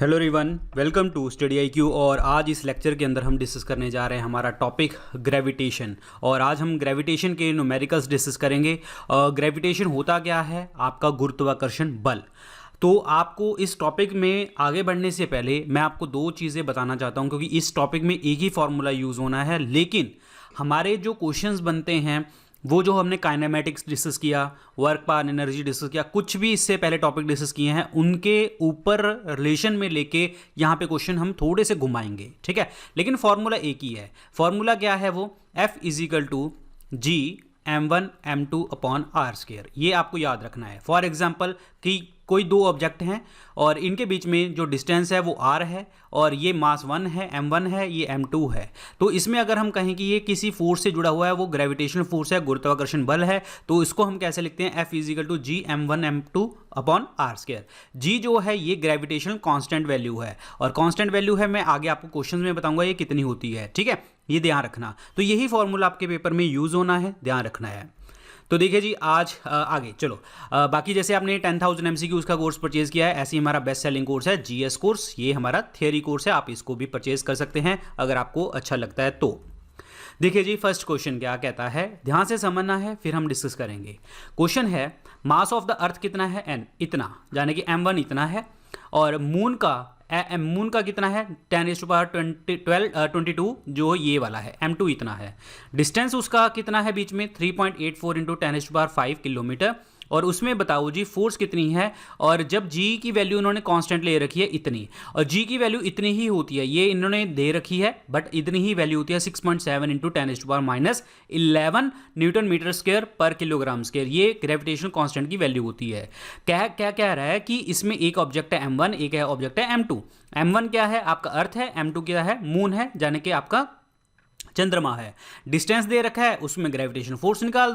Hello everyone, welcome to study IQ। और आज इस लेक्चर के अंदर हम डिस्कस करने जा रहे हैं हमारा टॉपिक ग्रेविटेशन। और आज हम ग्रेविटेशन के न्यूमेरिकल्स डिस्कस करेंगे। ग्रेविटेशन होता क्या है? आपका गुरुत्वाकर्षण बल। तो आपको इस टॉपिक में आगे बढ़ने से पहले मैं आपको दो चीज़ें बताना चाहता हूं, क्योंकि इस टॉपिक में एक ही फॉर्मूला यूज़ होना है, लेकिन हमारे जो क्वेश्चंस बनते हैं वो जो हमने काइनेमेटिक्स डिस्कस किया, वर्क पावर एनर्जी डिस्कस किया, कुछ भी इससे पहले टॉपिक डिस्कस किए हैं, उनके ऊपर रिलेशन में लेके यहाँ पे क्वेश्चन हम थोड़े से घुमाएंगे, ठीक है। लेकिन फॉर्मूला एक ही है। फॉर्मूला क्या है? वो F is equal to G m1 m2 upon are square. ये आपको याद रखना है। फॉर एग्जाम्पल कि कोई दो ऑब्जेक्ट हैं और इनके बीच में जो डिस्टेंस है वो r है और ये मास 1 है, m1 है, ये m2 है। तो इसमें अगर हम कहें कि ये किसी फोर्स से जुड़ा हुआ है, वो ग्रेविटेशनल फोर्स है, गुरुत्वाकर्षण बल है, तो इसको हम कैसे लिखते हैं? F is equal to G m1 m2 upon are square. G जो है ये ग्रेविटेशनल कांस्टेंट वैल्यू है, और कांस्टेंट वैल्यू है, मैं आगे आपको क्वेश्चन में बताऊंगा ये कितनी होती है, ठीक है। ये ध्यान रखना। तो यही फॉर्मूला आपके पेपर में यूज होना है, ध्यान रखना है। तो देखिए जी, आज आगे चलो। बाकी जैसे आपने 10,000 MCQ का कोर्स परचेज किया है, ऐसे ही हमारा बेस्ट सेलिंग कोर्स है GS कोर्स। ये हमारा थियरी कोर्स है, आप इसको भी परचेज कर सकते हैं अगर आपको अच्छा लगता है तो। देखिए जी, फर्स्ट क्वेश्चन क्या कहता है, ध्यान से समझना है, फिर हम डिस्कस करेंगे। क्वेश्चन है मास ऑफ द अर्थ कितना है? n इतना, यानी कि m1 इतना है, और मून का कितना है? 10⁻22 जो ये वाला है, m2 इतना है। डिस्टेंस उसका कितना है बीच में? 3.84 इंटू 10⁵ किलोमीटर। और उसमें बताओ जी फोर्स कितनी है? और जब g की वैल्यू इन्होंने कांस्टेंट ले रखी है इतनी, और g की वैल्यू इतनी ही होती है, ये इन्होंने दे रखी है बट इतनी ही वैल्यू होती है 6.7 इंटू 10⁻11 न्यूटन मीटर स्क्वायर पर किलोग्राम स्क्वायर। ये ग्रेविटेशनल कांस्टेंट की वैल्यू होती है। क्या क्या कह रहा है कि इसमें एक ऑब्जेक्ट है m1, एक है ऑब्जेक्ट है m2। m1 क्या है? आपका अर्थ है। m2 क्या है? मून है, यानी कि आपका चंद्रमा है। डिस्टेंस दे रखा है, उसमें ग्रेविटेशन फोर्स निकाल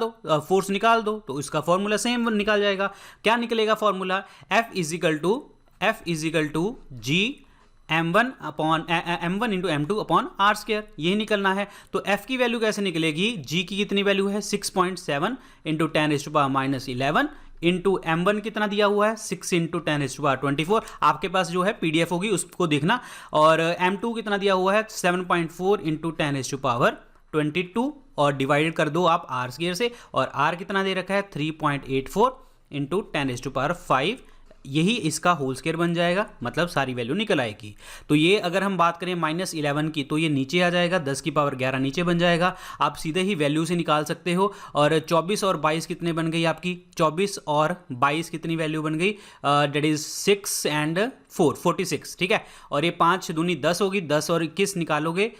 दो, तो इसका फॉर्मूला सेम निकाल जाएगा। क्या निकलेगा formula? F is equal to G m1 into m2 upon are square, यही निकलना है। तो F की वैल्यू कैसे निकलेगी? G की कितनी वैल्यू है? 6.7 इंटू 10⁻11 इंटू m1 कितना दिया हुआ है? 6 इंटू 10⁻24। आपके पास जो है PDF होगी, उसको देखना। और m2 कितना दिया हुआ है? 7.4 इंटू 10⁻22 और डिवाइडेड कर दो आप आर स्क्वायर से। और r कितना दे रखा है? 3.84 इंटू 10⁵। यही इसका होल स्क्वायर बन जाएगा, मतलब सारी वैल्यू निकल आएगी। तो ये अगर हम बात करें -11 की, तो ये नीचे आ जाएगा, 10⁻11 नीचे बन जाएगा। आप सीधे ही वैल्यू से निकाल सकते हो। और 24 और 22 कितने बन गई आपकी? 24 और 22 कितनी वैल्यू बन गई? डेट इज 6 एंड 4, 46, ठीक है। और ये 5 दूनी 10 होगी, 10 और 21 निकालोगे,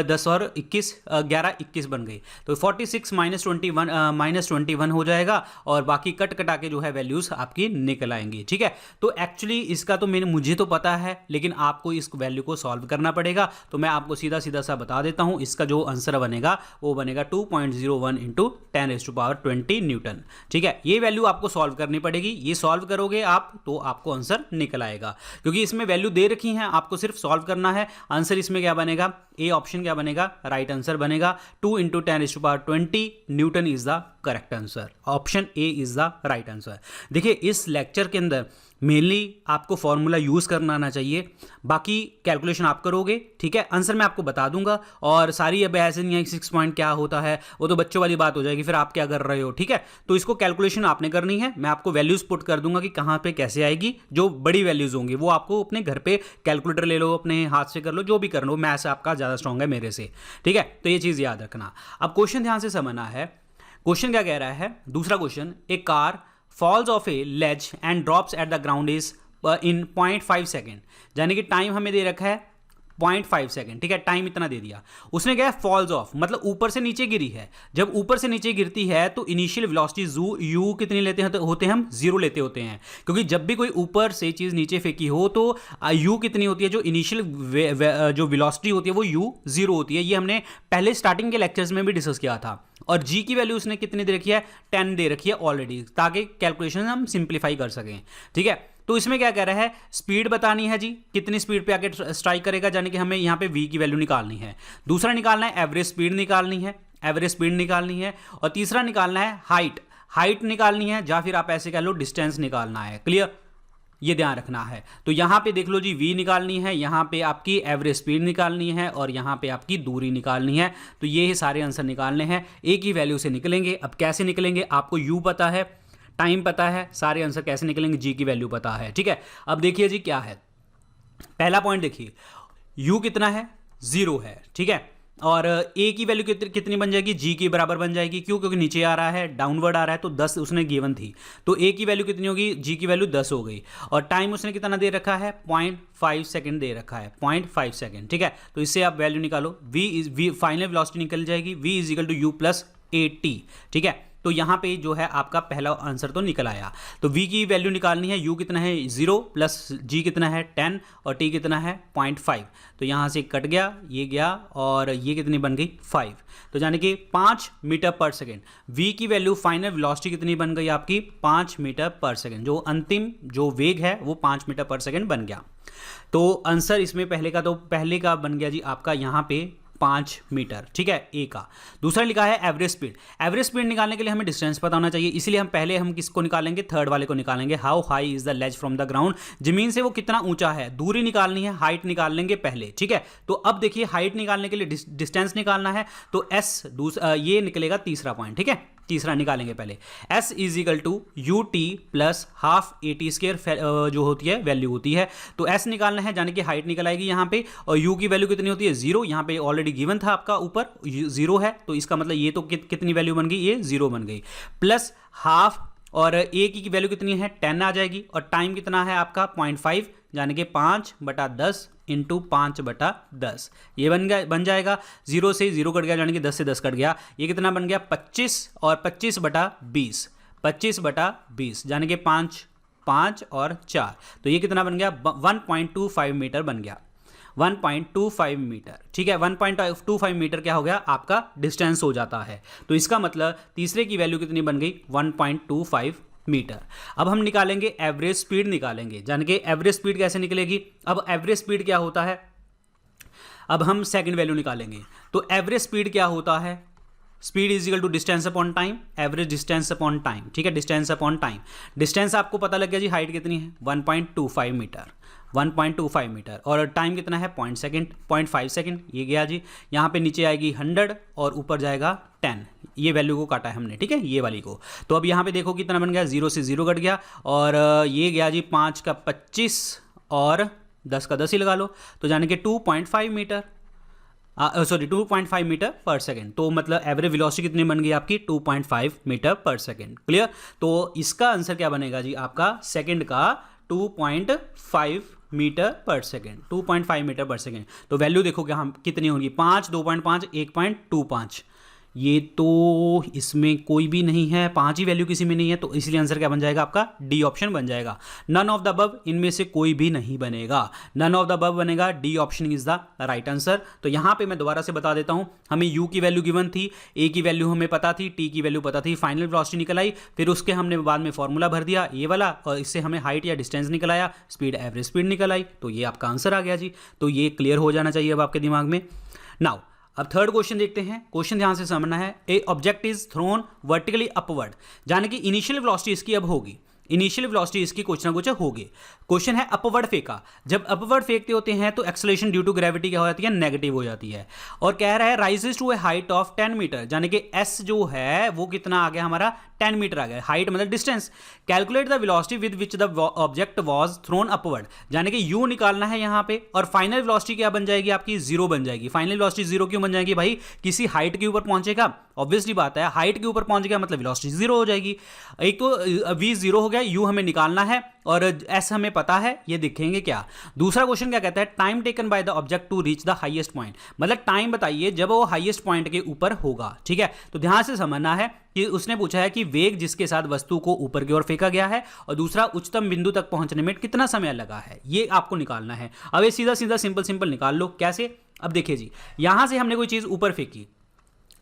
10 और 21 11 21 बन गई। तो 46 -21 हो जाएगा, और बाकी कट कटा के जो है वैल्यूज आपकी निकल आएंगी, ठीक है। तो एक्चुअली इसका तो मुझे तो पता है, लेकिन आपको इस वैल्यू को सॉल्व करना पड़ेगा। तो मैं आपको सीधा सीधा सा बता देता हूं, इसका जो आंसर बनेगा वो बनेगा 2.01 इंटू 10⁻20 न्यूटन, ठीक है। ये वैल्यू आपको सॉल्व करनी पड़ेगी। ये सॉल्व करोगे आप तो आपको आंसर निकल आएगा, क्योंकि इसमें वैल्यू दे रखी है, आपको सिर्फ सॉल्व करना है। आंसर इसमें क्या बनेगा? ए ऑप्शन क्या बनेगा? राइट आंसर बनेगा। 2 into 10⁻20 Newton is the correct answer. Option A is the right answer. देखिए, इस लेक्चर के अंदर मेनली आपको फॉर्मूला यूज करना आना चाहिए, बाकी कैलकुलेशन आप करोगे, ठीक है। आंसर मैं आपको बता दूंगा, और सारी अब ऐसे नहीं है 6 पॉइंट क्या होता है, वो तो बच्चों वाली बात हो जाएगी, फिर आप क्या कर रहे हो, ठीक है। तो इसको कैलकुलेशन आपने करनी है। मैं आपको वैल्यूज पुट कर दूंगा कि कहां पे कैसे आएगी। जो बड़ी वैल्यूज होंगी वो आपको अपने घर पे कैलकुलेटर ले लो, अपने हाथ से कर लो, जो भी कर लो। मैथ्स आपका ज्यादा स्ट्रांग है मेरे से, ठीक है। तो ये चीज याद रखना। अब क्वेश्चन ध्यान से समझना है। क्वेश्चन क्या कह रहा है? दूसरा question, A car falls off a ledge and drops at the ground is in 0.5 second, यानी कि टाइम हमें दे रखा है 0.5 सेकेंड, ठीक है। टाइम इतना दे दिया। उसने क्या है? फॉल्स ऑफ, मतलब ऊपर से नीचे गिरी है। जब ऊपर से नीचे गिरती है तो इनिशियल वेलोसिटी यू कितनी लेते हैं? होते हैं हम 0 लेते होते हैं, क्योंकि जब भी कोई ऊपर से चीज नीचे फेंकी हो तो यू कितनी होती है? जो इनिशियल जो वेलोसिटी होती है वो यू 0 होती है। ये हमने पहले स्टार्टिंग के लेक्चर्स में भी डिस्कस किया था। और जी की वैल्यू उसने कितनी दे रखी है? 10 दे रखी है ऑलरेडी, ताकि कैलकुलेशन हम सिंप्लीफाई कर सकें, ठीक है। तो इसमें क्या कह रहा है? स्पीड बतानी है जी, कितनी स्पीड पे आके स्ट्राइक करेगा, यानी कि हमें यहाँ पे v की वैल्यू निकालनी है। दूसरा निकालना है एवरेज स्पीड निकालनी है, और तीसरा निकालना है हाइट निकालनी है, या फिर आप ऐसे कह लो डिस्टेंस निकालना है। क्लियर? ये ध्यान रखना है। तो यहाँ पे देख लो जी, v निकालनी है, यहाँ पे आपकी एवरेज स्पीड निकालनी है और यहाँ पे आपकी दूरी निकालनी है। तो ये सारे आंसर निकालने हैं, एक ही वैल्यू से निकलेंगे। अब कैसे निकलेंगे, आपको u पता है, टाइम पता है, सारे आंसर कैसे निकलेंगे, g की वैल्यू पता है। ठीक है, अब देखिए जी क्या है, पहला पॉइंट देखिए, u कितना है, 0 है। ठीक है, और a की वैल्यू कितनी बन जाएगी, g के बराबर बन जाएगी। क्यों, क्योंकि नीचे आ रहा है, डाउनवर्ड आ रहा है, तो 10 उसने गिवन थी, तो a की वैल्यू कितनी होगी, g की वैल्यू 10 हो गई। और टाइम उसने कितना दे रखा है, 0.5 सेकंड दे रखा है, 0.5 सेकंड। ठीक है, तो इससे आप वैल्यू निकालो, v फाइनल वेलोसिटी निकल जाएगी, v is equal to u plus at। ठीक है, तो यहाँ पे जो है आपका पहला आंसर तो निकल आया। तो v की वैल्यू निकालनी है, u कितना है 0 प्लस g कितना है 10 और t कितना है 0.5। तो यहाँ से कट गया, ये गया और ये कितनी बन गई 5। तो यानी कि 5 मीटर पर सेकेंड। v की वैल्यू फाइनल वेलोसिटी कितनी बन गई आपकी 5 मीटर पर सेकेंड। जो अंतिम जो वेग है वो 5 मीटर पर सेकेंड बन गया। तो आंसर इसमें पहले का बन गया जी आपका यहाँ पे 5 मीटर। ठीक है, ए का। दूसरा लिखा है एवरेज स्पीड। एवरेज स्पीड निकालने के लिए हमें डिस्टेंस पता होना चाहिए, इसलिए हम किसको निकालेंगे, थर्ड वाले को निकालेंगे। How high is the ledge from the ground, जमीन से वो कितना ऊंचा है। दूरी निकालनी है, हाइट निकाल लेंगे पहले। ठीक है, तो अब देखिए हाइट निकालने के लिए डिस्टेंस निकालना है, तो एस ये निकलेगा तीसरा पॉइंट। ठीक है, तीसरा निकालेंगे पहले, s is equal to U T plus half A T square जो होती है वैल्यू होती है। तो s निकालना है, यानी कि हाइट निकल आएगी यहाँ पे, और u की वैल्यू कितनी होती है 0। यहाँ पे ऑलरेडी गिवन था आपका ऊपर 0 है, तो इसका मतलब ये तो कितनी वैल्यू बन गई, ये 0 बन गई, प्लस हाफ, और a की वैल्यू कितनी है 10 आ जाएगी, और टाइम कितना है आपका 0.5, यानी कि 5/10 इंटू 5/10। ये बन जाएगा, 0 से 0 कट गया, यानी कि 10 से 10 कट गया। ये कितना बन गया 25, और 25/20, 25/20 यानी कि 5 5 और 4। तो ये कितना बन गया 1.25 मीटर बन गया, 1.25 मीटर। ठीक है, 1.25 मीटर क्या हो गया आपका डिस्टेंस हो जाता है। तो इसका मतलब तीसरे की वैल्यू कितनी बन गई 1.25 मीटर। अब हम निकालेंगे एवरेज स्पीड निकालेंगे, यानी कि एवरेज स्पीड कैसे निकलेगी। अब एवरेज स्पीड क्या होता है, अब हम सेकंड वैल्यू निकालेंगे। तो एवरेज स्पीड क्या होता है, speed is equal to distance upon time, average distance upon time. ठीक है, डिस्टेंस अपॉन टाइम। डिस्टेंस आपको पता लग गया जी, हाइट कितनी है 1.25 मीटर, 1.25 मीटर, और टाइम कितना है 0.5 सेकंड। ये गया जी, यहाँ पे नीचे आएगी 100 और ऊपर जाएगा 10। ये वैल्यू को काटा है हमने, ठीक है, ये वाली को। तो अब यहाँ पे देखो कितना बन गया, 0 से 0 कट गया, और ये गया जी 5 का 25 और 10 का 10 ही लगा लो, तो यानी कि 2.5 मीटर, 2.5 मीटर पर सेकेंड। तो मतलब एवरेज वेलोसिटी कितनी बन गई आपकी 2.5 मीटर पर सेकेंड। क्लियर। तो इसका आंसर क्या बनेगा जी आपका सेकेंड का 2.5 मीटर पर सेकेंड, 2.5 मीटर पर सेकेंड। तो वैल्यू देखो क्या हम कितनी होगी, 5, 2.5, 1.25। ये तो इसमें कोई भी नहीं है, 5 ही वैल्यू किसी में नहीं है, तो इसलिए आंसर क्या बन जाएगा आपका डी ऑप्शन बन जाएगा। नन ऑफ द अबव, इनमें से कोई भी नहीं बनेगा, नन ऑफ द अबव बनेगा, D option is the right answer. तो यहाँ पे मैं दोबारा से बता देता हूँ, हमें यू की वैल्यू गिवन थी, ए की वैल्यू हमें पता थी, टी की वैल्यू पता थी, फाइनल वेलोसिटी निकल आई, फिर उसके हमने बाद में फॉर्मूला भर दिया ये वाला, और इससे हमें हाइट या डिस्टेंस निकल आया, स्पीड एवरेज स्पीड निकल आई, तो ये आपका आंसर आ गया जी। तो ये क्लियर हो जाना चाहिए अब आपके दिमाग में। नाउ अब थर्ड क्वेश्चन देखते हैं। क्वेश्चन ध्यान से समझना है। ए object is thrown vertically upward, यानी कि इनिशियल वेलोसिटी इसकी अब होगी, इनिशियल वेलोसिटी इसकी कुछ ना कुछ होगी। क्वेश्चन है अपवर्ड फेंका, जब अपवर्ड फेंकते होते हैं तो एक्सेलरेशन ड्यू टू ग्रेविटी क्या हो जाती है, नेगेटिव हो जाती है। और कह रहा है rises to a height of 10 metre, यानी कि एस जो है वो कितना आ गया हमारा 10 मीटर आ गया, हाइट मतलब distance. Calculate the velocity with which the object was thrown upward, यानी कि यू निकालना है यहाँ पे, और फाइनल वेलोसिटी क्या बन जाएगी आपकी 0 बन जाएगी। फाइनल वेलोसिटी 0 क्यों बन जाएगी भाई, किसी हाइट के ऊपर पहुंचेगा, ऑब्वियसली बात है, हाइट के ऊपर पहुंच गया मतलब वेलोसिटी 0 हो जाएगी। एक तो v 0 हो गया, u हमें निकालना है, और s हमें पता है, ये देखेंगे क्या। दूसरा क्वेश्चन क्या कहता है, time taken by the object to reach the highest point, मतलब टाइम बताइए जब वो हाईएस्ट पॉइंट के ऊपर होगा। ठीक है, तो ध्यान से समझना है कि उसने पूछा है कि वेग जिसके साथ वस्तु को ऊपर की ओर फेंका गया है, और दूसरा उच्चतम बिंदु तक पहुंचने में कितना समय लगा है, ये आपको निकालना है। अब ये सीधा सीधा सिंपल निकाल लो। कैसे, अब देखिए जी, यहां से हमने कोई चीज ऊपर फेंकी,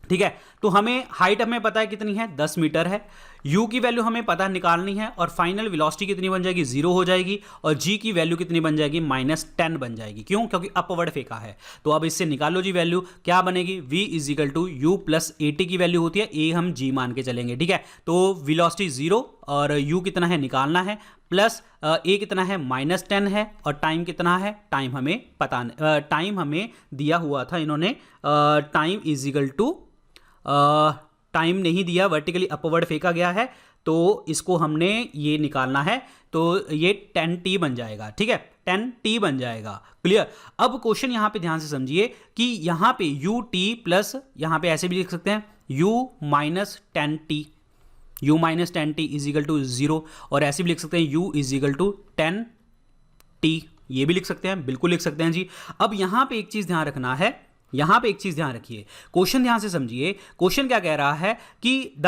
ठीक है, तो हमें हाइट हमें पता है कितनी है 10 मीटर है, u की वैल्यू हमें पता निकालनी है, और फाइनल वेलोसिटी कितनी बन जाएगी 0 हो जाएगी, और g की वैल्यू कितनी बन जाएगी -10 बन जाएगी। क्यों, क्योंकि अपवर्ड फेंका है। तो अब इससे निकालो जी वैल्यू, क्या बनेगी v is equal to you plus A T की वैल्यू होती है, a हम g मान के चलेंगे। ठीक है, तो वेलोसिटी 0 और u कितना है निकालना है, प्लस a कितना है -10 है, और टाइम कितना है, टाइम हमें पता नहीं, टाइम हमें दिया हुआ था इन्होंने, time is equal to, time नहीं दिया, वर्टिकली अपवर्ड फेंका गया है, तो इसको हमने ये निकालना है, तो ये 10t बन जाएगा, ठीक है, 10t बन जाएगा। क्लियर। अब क्वेश्चन यहां पे ध्यान से समझिए कि यहां पे ut प्लस, यहां पे ऐसे भी लिख सकते हैं u minus 10t, u minus 10t is equal to 0, और ऐसे भी लिख सकते हैं u is equal to 10t, ये भी लिख सकते हैं, बिल्कुल लिख सकते हैं जी। अब यहां पे एक चीज ध्यान रखना है, यहां पे एक चीज ध्यान रखिए, क्वेश्चन ध्यान से समझिए, क्वेश्चन क्या कह रहा है कि the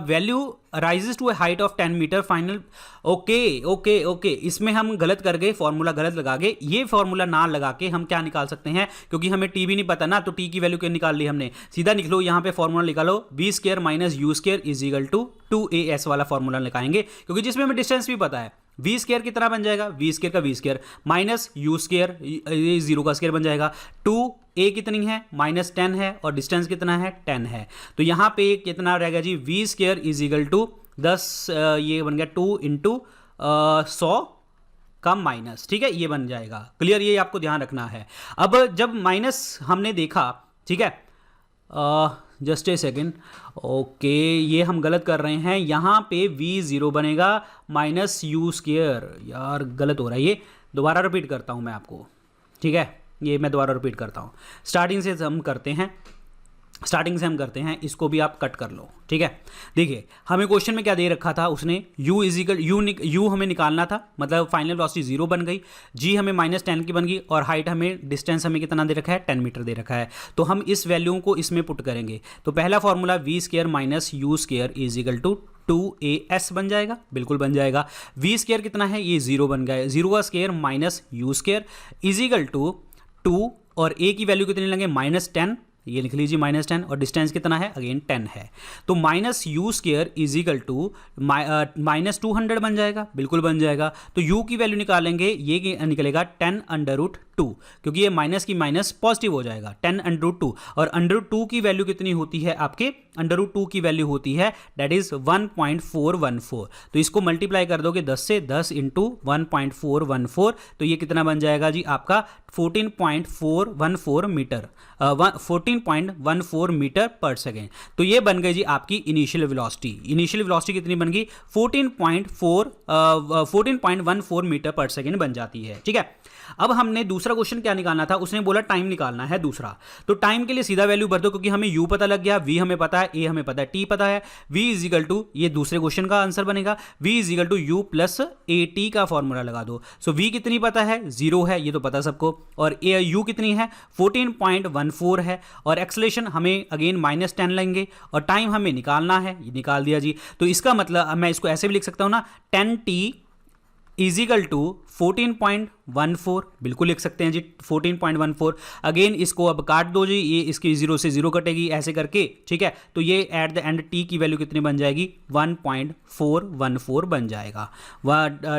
value rises to a height of 10 metre final. Okay, इसमें हम गलत कर गए, फॉर्मूला गलत लगा गए, ये फॉर्मूला ना लगा के हम क्या निकाल सकते हैं, क्योंकि हमें टी भी नहीं पता ना, तो टी की वैल्यू क्या निकाल ली हमने, सीधा निकलो यहां पे फॉर्मूला निकालो, v square minus u square is equal to 2as वाला फॉर्मूला निकालेंगे, क्योंकि जिसमें हमें डिस्टेंस भी पता है, v स्क्वायर कितना बन जाएगा, v स्क्वायर का v square minus u square, ये 0 का स्क्वायर बन जाएगा, 2a कितनी है -10 है, और डिस्टेंस कितना है 10 है, तो यहां पे कितना रहेगा जी, v square is equal to 10, ये बन गया 2 इंटू 100 का माइनस, ठीक है, ये बन जाएगा। क्लियर, ये आपको ध्यान रखना है। अब जब माइनस हमने देखा, ठीक है, जस्ट ए सेकेंड, ओके, ये हम गलत कर रहे हैं, यहाँ पे v0 बनेगा माइनस u स्क्वायर, यार गलत हो रहा है, ये दोबारा रिपीट करता हूँ मैं आपको, ठीक है, ये मैं दोबारा रिपीट करता हूँ, स्टार्टिंग से हम करते हैं, इसको भी आप कट कर लो, ठीक है। देखिए हमें क्वेश्चन में क्या दे रखा था उसने, u इजिकल u हमें निकालना था, मतलब फाइनल वेलोसिटी 0 बन गई, g हमें -10 की बन गई, और हाइट हमें, डिस्टेंस हमें कितना दे रखा है, 10 मीटर दे रखा है, तो हम इस वैल्यू को इसमें पुट करेंगे, तो पहला formula v square minus u square is equal to 2as बन जाएगा, बिल्कुल बन जाएगा। v स्क्वायर कितना है, ये 0 बन गया है, 0 का square minus u square is equal to 2, और a की वैल्यू कितनी लेंगे, -10, ये लिख लीजिए -10, और डिस्टेंस कितना है, अगेन 10 है, तो minus u square is equal to -200 बन जाएगा, बिल्कुल बन जाएगा। तो u की वैल्यू निकालेंगे, ये निकलेगा 10√2, क्योंकि ये माइनस की माइनस पॉजिटिव हो जाएगा, 10√2, और √2 की वैल्यू कितनी होती है आपके, √2 की वैल्यू होती है दैट इज 1.414, तो इसको मल्टीप्लाई कर दोगे 10 से, 10 इंटू 1.414, तो ये कितना बन जाएगा जी आपका 14.414 मीटर, 14.14 मीटर पर सेकेंड। तो ये बन गई जी आपकी इनिशियल वेलोसिटी कितनी बन गई, 14.14 मीटर पर सेकेंड बन जाती है, ठीक है। अब हमने दूसरा क्वेश्चन क्या निकालना था, उसने बोला टाइम निकालना है दूसरा, तो टाइम के लिए सीधा वैल्यू भर दो, क्योंकि हमें u पता लग गया, v हमें पता है, a हमें पता है, t पता है, v इज इक्वल टू, ये दूसरे क्वेश्चन का आंसर बनेगा, v is equal to u plus at का फॉर्मूला लगा दो। सो v कितनी पता है, 0 है, ये तो पता सबको, और u कितनी है 14.14 है, और एक्सेलरेशन हमें अगेन -10 लेंगे, और टाइम हमें निकालना है, ये निकाल दिया जी। तो इसका मतलब मैं इसको ऐसे भी लिख सकता हूं ना, 10t इज इक्वल टू 14.14, बिल्कुल लिख सकते हैं जी 14.14। अगेन इसको अब काट दो जी, ये इसकी 0 से 0 कटेगी ऐसे करके, ठीक है, तो ये एट द एंड t की वैल्यू कितनी बन जाएगी, 1.414 बन जाएगा,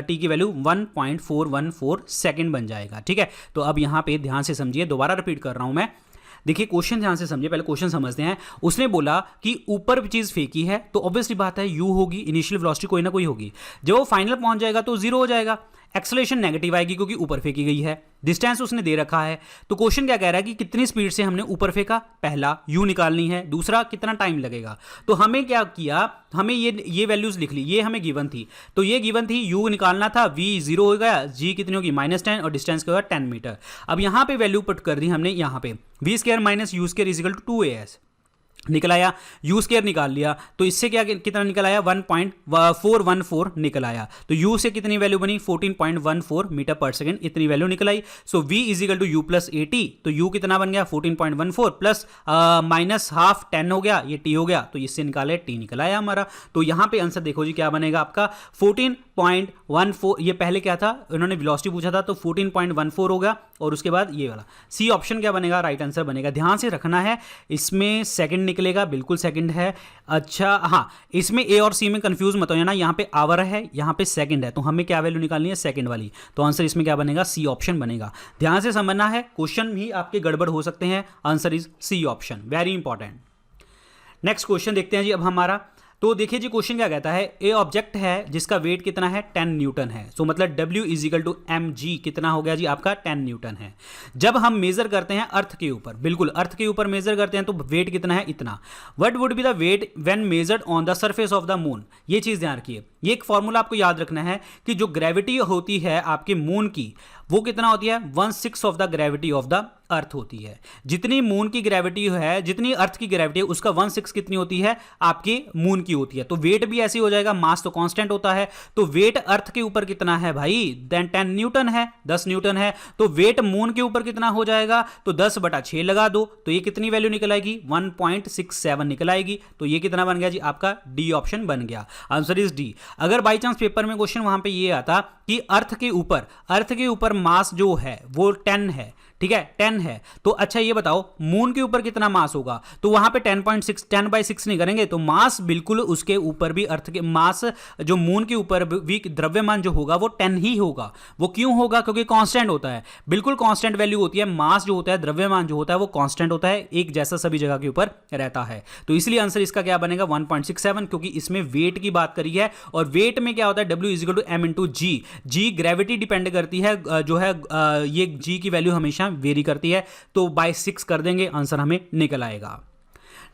t की वैल्यू 1.414 सेकेंड बन जाएगा, ठीक है। तो अब यहाँ पे ध्यान से समझिए, दोबारा रिपीट कर रहा हूँ मैं, देखिए क्वेश्चन ध्यान से समझिए, पहले क्वेश्चन समझते हैं। उसने बोला कि ऊपर चीज फेंकी है, तो ऑब्वियसली बात है u होगी, इनिशियल वेलोसिटी कोई ना कोई होगी, जब वो फाइनल पहुंच जाएगा तो 0 हो जाएगा, एक्सेलरेशन नेगेटिव आएगी क्योंकि ऊपर फेंकी गई है, डिस्टेंस उसने दे रखा है। तो क्वेश्चन क्या कह रहा है कि कितनी स्पीड से हमने ऊपर फेंका, पहला u निकालनी है, दूसरा कितना टाइम लगेगा। तो हमें क्या किया, हमें ये वैल्यूज लिख ली, ये हमें गिवन थी, तो ये गिवन थी, u निकालना था, v 0 हो गया, g कितनी होगी -10, और डिस्टेंस क्या होगा 10 मीटर। अब यहां पे वैल्यू पुट कर दी हमने, यहां पे v square minus u square is equal to 2as निकल आया, u स्क्वायर निकाल लिया, तो इससे क्या कितना निकल आया, 1.414 निकल आया। तो u से कितनी वैल्यू बनी, 14.14 मीटर पर सेकेंड, इतनी वैल्यू निकल आई। So v is equal to u plus at, तो u कितना बन गया 14.14 प्लस माइनस हाफ 10 हो गया, ये t हो गया, तो इससे निकाले t निकल आया हमारा। तो यहाँ पे आंसर देखो जी क्या बनेगा आपका 14.14, ये पहले क्या था, उन्होंने वेलोसिटी पूछा था, तो 14.14 होगा, और उसके बाद ये वाला सी ऑप्शन क्या बनेगा, राइट आंसर बनेगा। ध्यान से रखना है, इसमें सेकंड निकलेगा, बिल्कुल सेकंड है। अच्छा हाँ, इसमें ए और सी में कंफ्यूज मत हो जाना, यहाँ पे आवर है, यहाँ पे सेकंड है, तो हमें क्या वैल्यू निकालनी है, सेकंड वाली, तो आंसर इसमें क्या बनेगा, सी ऑप्शन बनेगा। ध्यान से समझना है, क्वेश्चन भी आपके गड़बड़ हो सकते हैं, answer is C option, very important. Next question देखते हैं जी अब हमारा, तो देखिए जी क्वेश्चन क्या कहता है, ए ऑब्जेक्ट है जिसका वेट कितना है 10 न्यूटन है। सो मतलब W is equal to mg कितना हो गया जी आपका 10 न्यूटन है। जब हम मेजर करते हैं अर्थ के ऊपर, बिल्कुल अर्थ के ऊपर मेजर करते हैं तो वेट कितना है इतना। What would be the weight when measured on the surface of the moon. ये चीज ध्यान रखिए, ये एक फॉर्मूला आपको याद रखना है कि जो ग्रेविटी होती है आपके मून की वो कितना होती है 1/6 of the gravity of the earth होती है। जितनी मून की ग्रेविटी है, जितनी अर्थ की ग्रेविटी है उसका 1/6 कितनी होती है आपके मून की होती है। तो वेट भी ऐसे हो जाएगा, मास तो कांस्टेंट होता है, तो वेट अर्थ के ऊपर कितना है भाई 10 न्यूटन है, 10 न्यूटन है। तो वेट मून के ऊपर कितना हो जाएगा, तो 10/6 लगा दो तो ये कितनी वैल्यू निकल आएगी 1.67 निकल आएगी। तो ये कितना बन गया जी आपका डी ऑप्शन बन गया, आंसर इज डी। अगर बाई चांस पेपर में क्वेश्चन वहां पे ये आता कि अर्थ के ऊपर मास जो है वो 10 है, ठीक है 10 है, तो अच्छा ये बताओ मून के ऊपर कितना मास होगा, तो वहां पे 10/6 नहीं करेंगे, तो मास बिल्कुल उसके ऊपर भी अर्थ के मास जो मून के ऊपर भी द्रव्यमान जो होगा वो 10 ही होगा। वो क्यों होगा, क्योंकि कांस्टेंट होता है, बिल्कुल कांस्टेंट वैल्यू होती है। मास जो होता है, द्रव्यमान जो होता है वो कांस्टेंट होता है, एक जैसा सभी जगह के ऊपर रहता है। तो इसलिए आंसर इसका क्या बनेगा 1.67, क्योंकि इसमें वेट की बात करी है और वेट में क्या होता है W is equal to m into G. G gravity depend करती है, जो है ये जी की वैल्यू हमेशा वेरी करती है, तो बाय 6 कर देंगे, आंसर हमें निकल आएगा।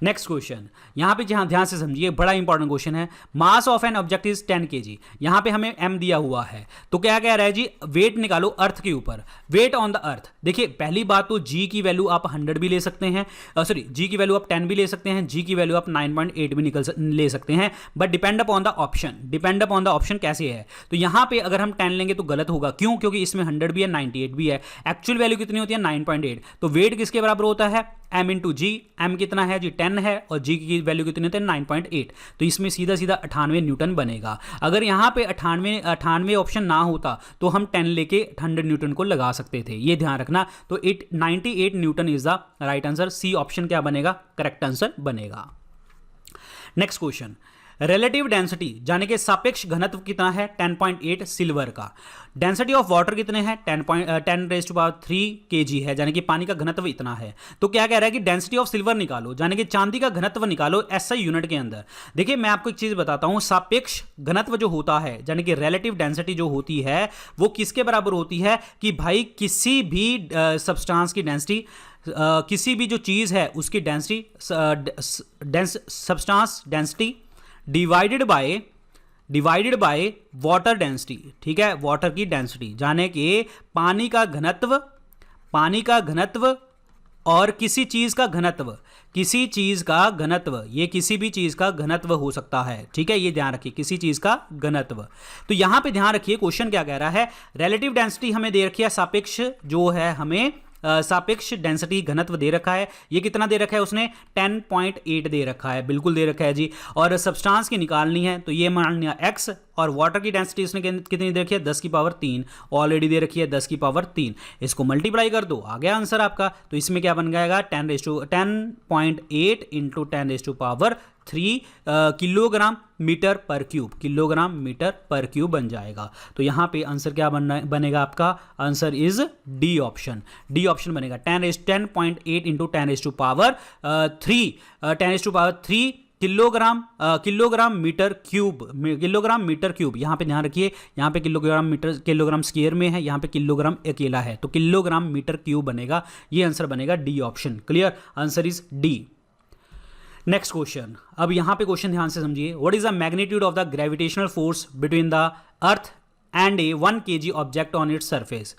नेक्स्ट क्वेश्चन, यहां पे जहां ध्यान से समझिए, बड़ा इंपॉर्टेंट क्वेश्चन है। Mass of an object is 10 kg। यहां पे हमें m दिया हुआ है, तो क्या कह रहा है जी वेट निकालो अर्थ के ऊपर, वेट ऑन द अर्थ। देखिए पहली बात तो g की वैल्यू आप 100 भी ले सकते हैं, सॉरी g की वैल्यू आप 10 भी ले सकते हैं, g की वैल्यू आप 9.8 भी ले सकते हैं, but depend upon the option, depend upon the option कैसे है। तो यहां पे अगर हम 10 लेंगे तो गलत होगा, क्यों, क्योंकि इसमें 100 भी है 98 भी है, एक्चुअल वैल्यू कितनी होती है 9.8। तो वेट किसके बराबर होता है m इंटू जी, m कितना है जी 10 है और g की वैल्यू कितनी होती है 9.8, तो इसमें सीधा सीधा 98 न्यूटन बनेगा। अगर यहाँ पे 98 ऑप्शन ना होता तो हम 10 लेके 100 न्यूटन को लगा सकते थे, ये ध्यान रखना। तो 98 newton is the right answer, C option क्या बनेगा करेक्ट आंसर बनेगा। नेक्स्ट क्वेश्चन, रिलेटिव डेंसिटी यानी कि सापेक्ष घनत्व कितना है 10.8 सिल्वर का। डेंसिटी ऑफ वाटर कितने हैं 10⁻³ kg है, यानी कि पानी का घनत्व इतना है। तो क्या कह रहा है कि डेंसिटी ऑफ सिल्वर निकालो, यानी कि चांदी का घनत्व निकालो SI यूनिट के अंदर। देखिए मैं आपको एक चीज बताता हूं, सापेक्ष घनत्व जो होता है यानी कि रिलेटिव डेंसिटी जो होती है वो किसके बराबर होती है कि भाई किसी भी सब्सटेंस की डेंसिटी, किसी भी जो चीज है उसकी density, substance density divided by water density, ठीक है वाटर की डेंसिटी, जाने कि पानी का घनत्व और किसी चीज का घनत्व, ये किसी भी चीज का घनत्व हो सकता है, ठीक है ये ध्यान रखिए किसी चीज का घनत्व। तो यहां पे ध्यान रखिए क्वेश्चन क्या कह रहा है, रिलेटिव डेंसिटी हमें दे रखी है, सापेक्ष जो है हमें सापेक्ष डेंसिटी घनत्व दे रखा है, ये कितना दे रखा है उसने 10.8 दे रखा है, बिल्कुल दे रखा है जी। और सब्सटेंस की निकालनी है तो ये मान लिया x, और वाटर की डेंसिटी उसने कितनी दे रखी है 10⁻³ ऑलरेडी दे रखी है 10⁻3, इसको मल्टीप्लाई कर दो आ गया आंसर आपका। तो इसमें क्या बन जाएगा 10.8 इंटू 10⁻³ किलोग्राम मीटर पर क्यूब बन जाएगा। तो यहां पे आंसर क्या बनेगा आपका, answer is D option, D option बनेगा 10.8 इंटू 10⁻³ किलोग्राम मीटर क्यूब। यहां पे ध्यान रखिए, यहां पे किलोग्राम स्क्वायर में है, यहां पे किलोग्राम अकेला है, तो किलोग्राम मीटर क्यूब बनेगा, ये आंसर बनेगा D option. Clear, answer is D. Next question, अब यहां पे क्वेश्चन ध्यान से समझिए, what is the magnitude of the gravitational force between the earth and a 1 kg object on its surface.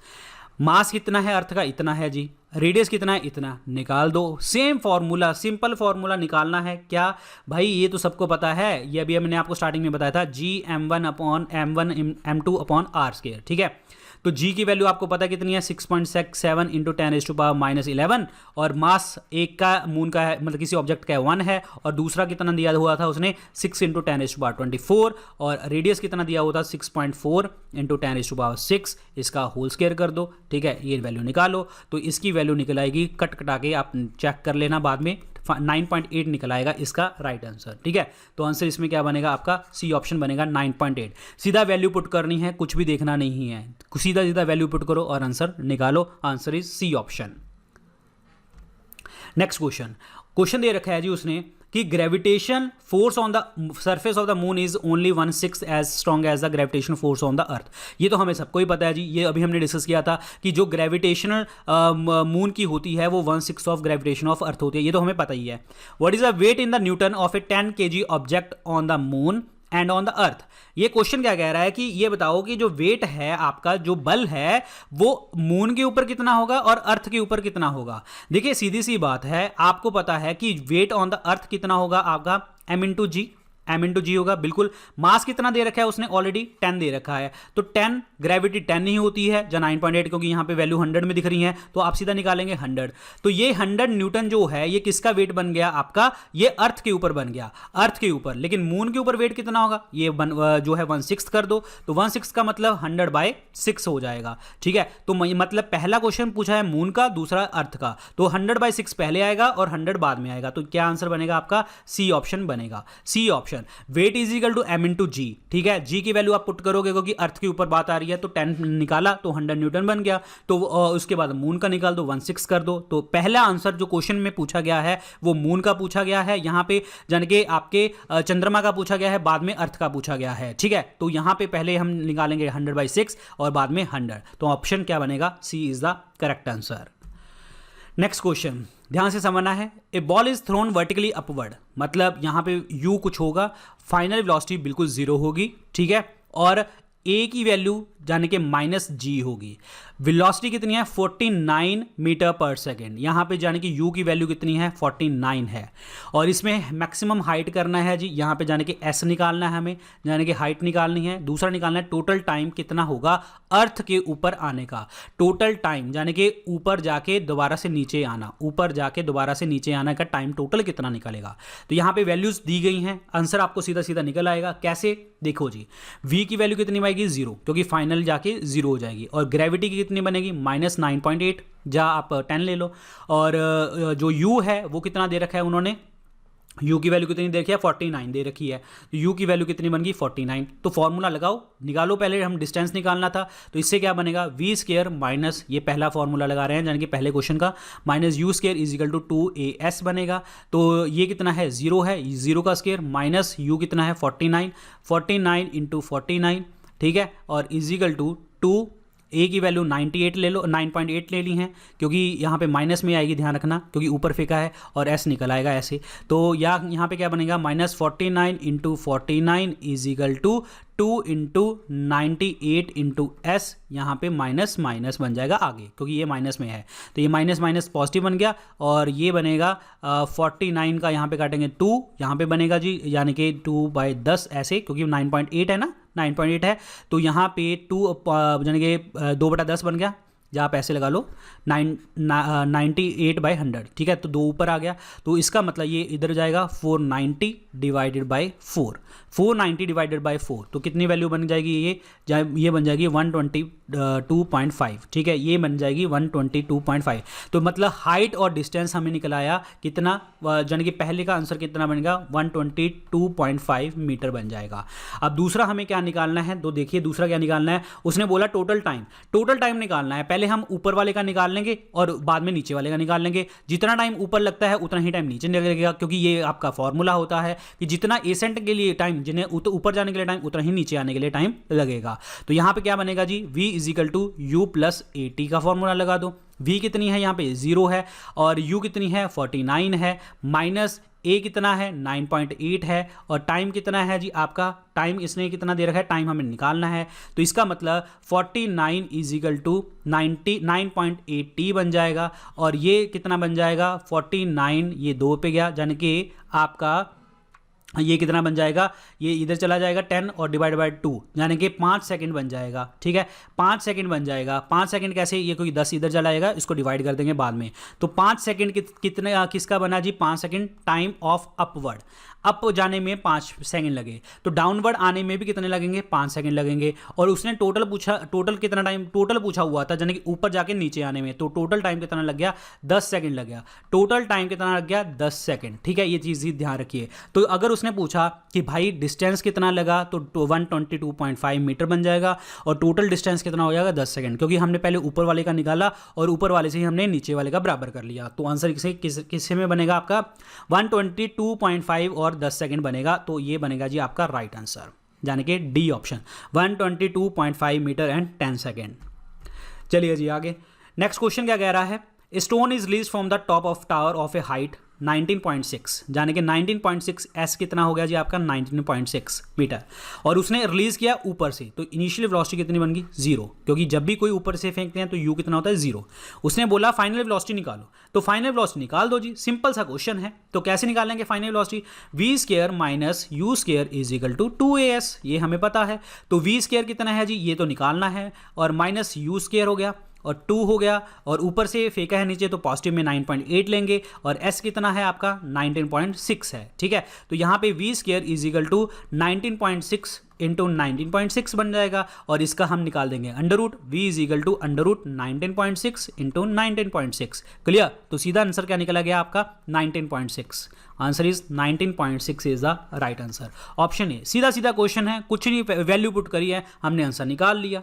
Mass कितना है अर्थ का, इतना है जी, रेडियस कितना है, इतना, निकाल दो। सेम फॉर्मूला, सिंपल फॉर्मूला निकालना है क्या भाई, ये तो सबको पता है, ये अभी मैंने आपको स्टार्टिंग में बताया था, Gm1/m2/r², ठीक है। तो g की वैल्यू आपको पता कितनी है 6.67 इंटू 10⁻⁻11, और मास एक का मून का है, मतलब किसी ऑब्जेक्ट का 1 है, और दूसरा कितना दिया हुआ था उसने 6 इंटू 10⁻24, और रेडियस कितना दिया हुआ था 6.4 इंटू 10⁻6, इसका होल स्क्वायर कर दो, ठीक है ये वैल्यू निकालो। तो इसकी वैल्यू निकल आएगी, कट कटा के आप चेक कर लेना बाद में, 9.8 निकल आएगा इसका राइट आंसर, ठीक है। तो आंसर इसमें क्या बनेगा आपका, सी ऑप्शन बनेगा 9.8। सीधा वैल्यू पुट करनी है, कुछ भी देखना नहीं है, सीधा सीधा वैल्यू पुट करो और आंसर निकालो, answer is C option. Next question दे रखा है जी उसने कि gravitation force on the surface of the moon is only 1/6 as strong as the gravitation force on the earth. ये तो हमें सबको ही पता है जी, ये अभी हमने डिस्कस किया था कि जो ग्रेविटेशनल मून की होती है वो 1/6 ऑफ ग्रेविटेशन ऑफ अर्थ होती है, ये तो हमें पता ही है। What is the weight in the newton of a 10 kg object on the moon and on the earth. ये क्वेश्चन क्या कह रहा है कि ये बताओ कि जो वेट है आपका, जो बल है वो मून के ऊपर कितना होगा और अर्थ के ऊपर कितना होगा। देखिए सीधी सी बात है, आपको पता है कि वेट ऑन द अर्थ कितना होगा आपका m इंटू जी होगा, बिल्कुल। मास कितना दे रखा है उसने, ऑलरेडी 10 दे रखा है, तो 10 ग्रेविटी 10 ही होती है या 9.8, क्योंकि यहाँ पे वैल्यू 100 में दिख रही है, तो आप सीधा निकालेंगे 100। तो ये 100 न्यूटन जो है ये किसका वेट बन गया आपका, ये अर्थ के ऊपर बन गया, अर्थ के ऊपर। लेकिन मून के ऊपर वेट कितना होगा, ये जो है 1/6 कर दो, तो 1/6 का मतलब 100/6 हो जाएगा, ठीक है। तो मतलब पहला क्वेश्चन पूछा है मून का, दूसरा अर्थ का, तो 100/6 पहले आएगा और 100 बाद में आएगा, तो क्या आंसर बनेगा आपका, सी ऑप्शन बनेगा, C option. Weight is equal to m into G, ठीक है। जी की वैल्यू आप पुट करोगे क्योंकि अर्थ के ऊपर बात आ रही है, तो 10 निकाला तो 100 न्यूटन बन गया, तो उसके बाद मून का निकाल दो, 1/6 कर दो। तो पहला आंसर जो क्वेश्चन में पूछा गया है वो मून का पूछा गया है, यहां पे यानी कि आपके चंद्रमा का पूछा गया है, बाद में अर्थ का पूछा गया है, ठीक है। तो यहां पे पहले हम निकालेंगे 100/6 और बाद में 100, तो ऑप्शन क्या बनेगा, C is the correct answer. Next question ध्यान से समझना है। A ball is thrown vertically upward, मतलब यहां पे यू कुछ होगा, फाइनल वेलोसिटी बिल्कुल 0 होगी, ठीक है, और ए की वैल्यू यानी कि -g होगी। वेलोसिटी कितनी है, 49 मीटर पर सेकेंड, यहाँ पे जाने की u की वैल्यू कितनी है, 49 है। और इसमें मैक्सिमम हाइट करना है जी, यहाँ पे जाने कि s निकालना है हमें, यानी कि हाइट निकालनी है। दूसरा निकालना है टोटल टाइम कितना होगा अर्थ के ऊपर आने का, टोटल टाइम यानी कि ऊपर जाके दोबारा से नीचे आना, ऊपर जाके दोबारा से नीचे आने का टाइम टोटल कितना निकलेगा। तो यहाँ पे वैल्यूज दी गई हैं, आंसर आपको सीधा सीधा निकल आएगा। कैसे, देखो जी, v की वैल्यू कितनी आएगी, 0, क्योंकि फाइनल जाके 0 हो जाएगी। और ग्रेविटी की कितनी बनेगी, -9.8, या आप 10 ले लो। और जो u है वो कितना दे रखा है उन्होंने, u की वैल्यू कितनी दे रखी है, 49 दे रखी है, तो u की वैल्यू कितनी बन गई, 49। तो फॉर्मूला लगाओ, निकालो, पहले हम डिस्टेंस निकालना था, तो इससे क्या बनेगा, v² माइनस, ये पहला फॉर्मूला लगा रहे हैं यानी कि पहले क्वेश्चन का, -u² is equal to 2as बनेगा। तो ये कितना है, 0 है, 0 का स्क्वायर, माइनस u कितना है, 49 इंटू 49, ठीक है, और इज इक्वल टू 2, ए की वैल्यू 98 ले लो, 9.8 ले ली हैं, क्योंकि यहाँ पे माइनस में आएगी, ध्यान रखना, क्योंकि ऊपर फेंका है, और एस निकल आएगा ऐसे। तो यहाँ पे क्या बनेगा, -49 into 49 is equal to 2 into 98 into S, यहाँ पे माइनस माइनस बन जाएगा आगे, क्योंकि ये माइनस में है, तो ये माइनस माइनस पॉजिटिव बन गया, और ये बनेगा 49 का यहाँ पे काटेंगे 2, यहाँ पे बनेगा जी यानी कि 2/10 ऐसे, क्योंकि 9.8 है ना, 9.8 है, तो यहाँ पे 2 यानी कि 2/10 बन गया, या आप ऐसे लगा लो 98/100, ठीक है। तो 2 ऊपर आ गया, तो इसका मतलब ये इधर जाएगा 490 डिवाइडेड बाई 4, 490 डिवाइडेड बाई 4, तो कितनी वैल्यू बन जाएगी, ये बन जाएगी 122.5, ठीक है, ये बन जाएगी 122.5। तो मतलब हाइट और डिस्टेंस हमें निकलाया कितना, यानी कि पहले का आंसर कितना बनेगा, 122.5 मीटर बन जाएगा। अब दूसरा हमें क्या निकालना है, तो देखिए दूसरा क्या निकालना है, उसने बोला टोटल टाइम निकालना है। पहले हम ऊपर वाले का निकाल लेंगे और बाद में नीचे वाले का निकाल लेंगे। जितना टाइम ऊपर लगता है उतना ही टाइम नीचे लगेगा, क्योंकि ये आपका फॉर्मूला होता है कि जितना एसेंट के लिए टाइम, जिन्हें ऊपर जाने के लिए टाइम, उतना ही नीचे आने के लिए टाइम लगेगा। तो यहां पे क्या बनेगा जी, v is equal to u plus at का फॉर्मूला लगा दो। v कितनी है, यहाँ पे 0 है, और u कितनी है, 49 है, माइनस a कितना है, 9.8 है, और टाइम कितना है जी आपका, टाइम इसने कितना दे रखा है, टाइम हमें निकालना है। तो इसका मतलब 49 इज इक्वल टू 99.8t बन जाएगा, और ये कितना बन जाएगा, 49, ये 2 पे गया, यानी कि आपका ये कितना बन जाएगा, ये इधर चला जाएगा 10 और डिवाइड बाय 2, यानी कि 5 सेकंड बन जाएगा, ठीक है, 5 सेकंड बन जाएगा। 5 सेकंड कैसे, ये कोई 10 इधर चला जाएगा, इसको डिवाइड कर देंगे बाद में। तो 5 सेकंड कितने किसका बना जी, 5 second time of upward, up जाने में 5 सेकंड लगे, तो डाउनवर्ड आने में भी कितने लगेंगे, 5 सेकंड लगेंगे। और उसने टोटल कितना टाइम टोटल पूछा हुआ था, यानी कि ऊपर जाके नीचे आने में, तो टोटल टाइम कितना लग गया, 10 सेकंड लग गया, टोटल टाइम कितना लग गया, 10 सेकंड, ठीक है, ये चीज़ ही ध्यान रखिए। तो अगर उसने पूछा कि भाई डिस्टेंस कितना लगा, तो 122.5 मीटर बन जाएगा और टोटल डिस्टेंस कितना हो जाएगा 10 सेकंड, क्योंकि हमने पहले ऊपर वाले का निकाला और ऊपर वाले से ही हमने नीचे वाले का बराबर कर लिया। तो आंसर किससे में बनेगा आपका 122.5 और 10 सेकंड बनेगा। तो ये बनेगा जी आपका राइट आंसर, यानी कि D option 122.5 metre and 10 second. चलिए जी आगे, नेक्स्ट क्वेश्चन क्या कह रहा है, stone is release from the top of tower of a height 19.6, यानी कि 19.6 एस कितना हो गया जी आपका 19.6 मीटर, और उसने रिलीज किया ऊपर से, तो इनिशियल वेलोसिटी कितनी बन गई 0, क्योंकि जब भी कोई ऊपर से फेंकते हैं तो यू कितना होता है 0। उसने बोला फाइनल वेलोसिटी निकालो, तो फाइनल वेलोसिटी निकाल दो जी, सिंपल सा क्वेश्चन है। तो कैसे निकालेंगे final velocity, v square minus u square is equal to 2as, ये हमें पता है। तो वी स्क्वायर कितना है जी, ये तो निकालना है, और माइनस यू स्क्वायर हो गया और 2 हो गया, और ऊपर से फेंका है नीचे तो पॉजिटिव में 9.8 लेंगे, और s कितना है आपका 19.6 है, ठीक है। तो यहाँ पे v square is equal to 19.6 into 19.6 बन जाएगा, और इसका हम निकाल देंगे under root, v is equal to under root 19.6 into 19.6। Clear, तो सीधा आंसर क्या निकला गया आपका 19.6। Answer is 19.6 is the right answer, option A. सीधा सीधा क्वेश्चन है, कुछ नहीं वैल्यू पुट करी है, हमने आंसर निकाल लिया।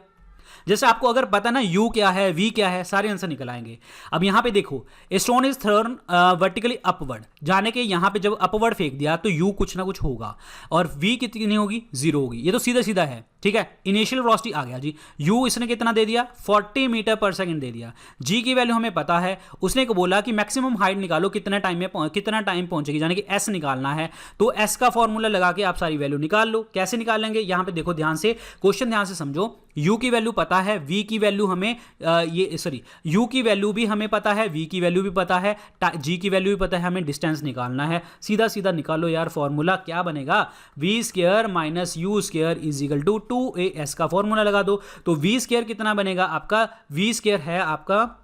जैसे आपको अगर पता ना u क्या है v क्या है, सारे आंसर निकल आएंगे। अब यहां पे देखो, stone is thrown vertically upward, जाने के यहां पे जब अपवर्ड फेंक दिया तो u कुछ ना कुछ होगा, और v कितनी होगी 0 होगी, ये तो सीधा सीधा है, ठीक है। इनिशियल वेलोसिटी आ गया जी, u इसने कितना दे दिया 40 मीटर पर सेकंड दे दिया, g की वैल्यू हमें पता है, उसने को बोला कि मैक्सिमम हाइट निकालो कितना टाइम पहुंचेगी, यानी कि s निकालना है। तो s का फॉर्मूला लगा के आप सारी वैल्यू निकाल लो। कैसे निकालेंगे, यहां पे देखो ध्यान से, क्वेश्चन ध्यान से समझो। u की वैल्यू पता है, v की वैल्यू हमें u की वैल्यू भी हमें पता है, v की वैल्यू भी पता है, g की वैल्यू भी पता है, हमें डिस्टेंस निकालना है। सीधा सीधा निकालो यार फॉर्मूला, क्या बनेगा v square minus u square is equal to 2as का फॉर्मूला लगा दो। तो v स्क्वायर कितना बनेगा आपका, v स्क्वायर है आपका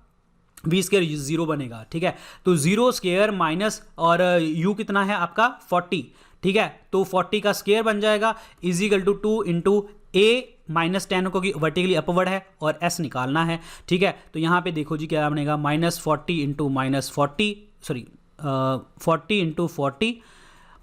वी स्क्वायर 0 बनेगा, ठीक है। तो 0 स्क्वायर माइनस और u कितना है आपका 40, ठीक है। तो 40 का स्क्वायर बन जाएगा is equal to 2 into a minus 10, क्योंकि वर्टिकली अपवर्ड है और s निकालना है, ठीक है। तो यहाँ पे देखो जी क्या बनेगा -40 इंटू -40 इंटू 40,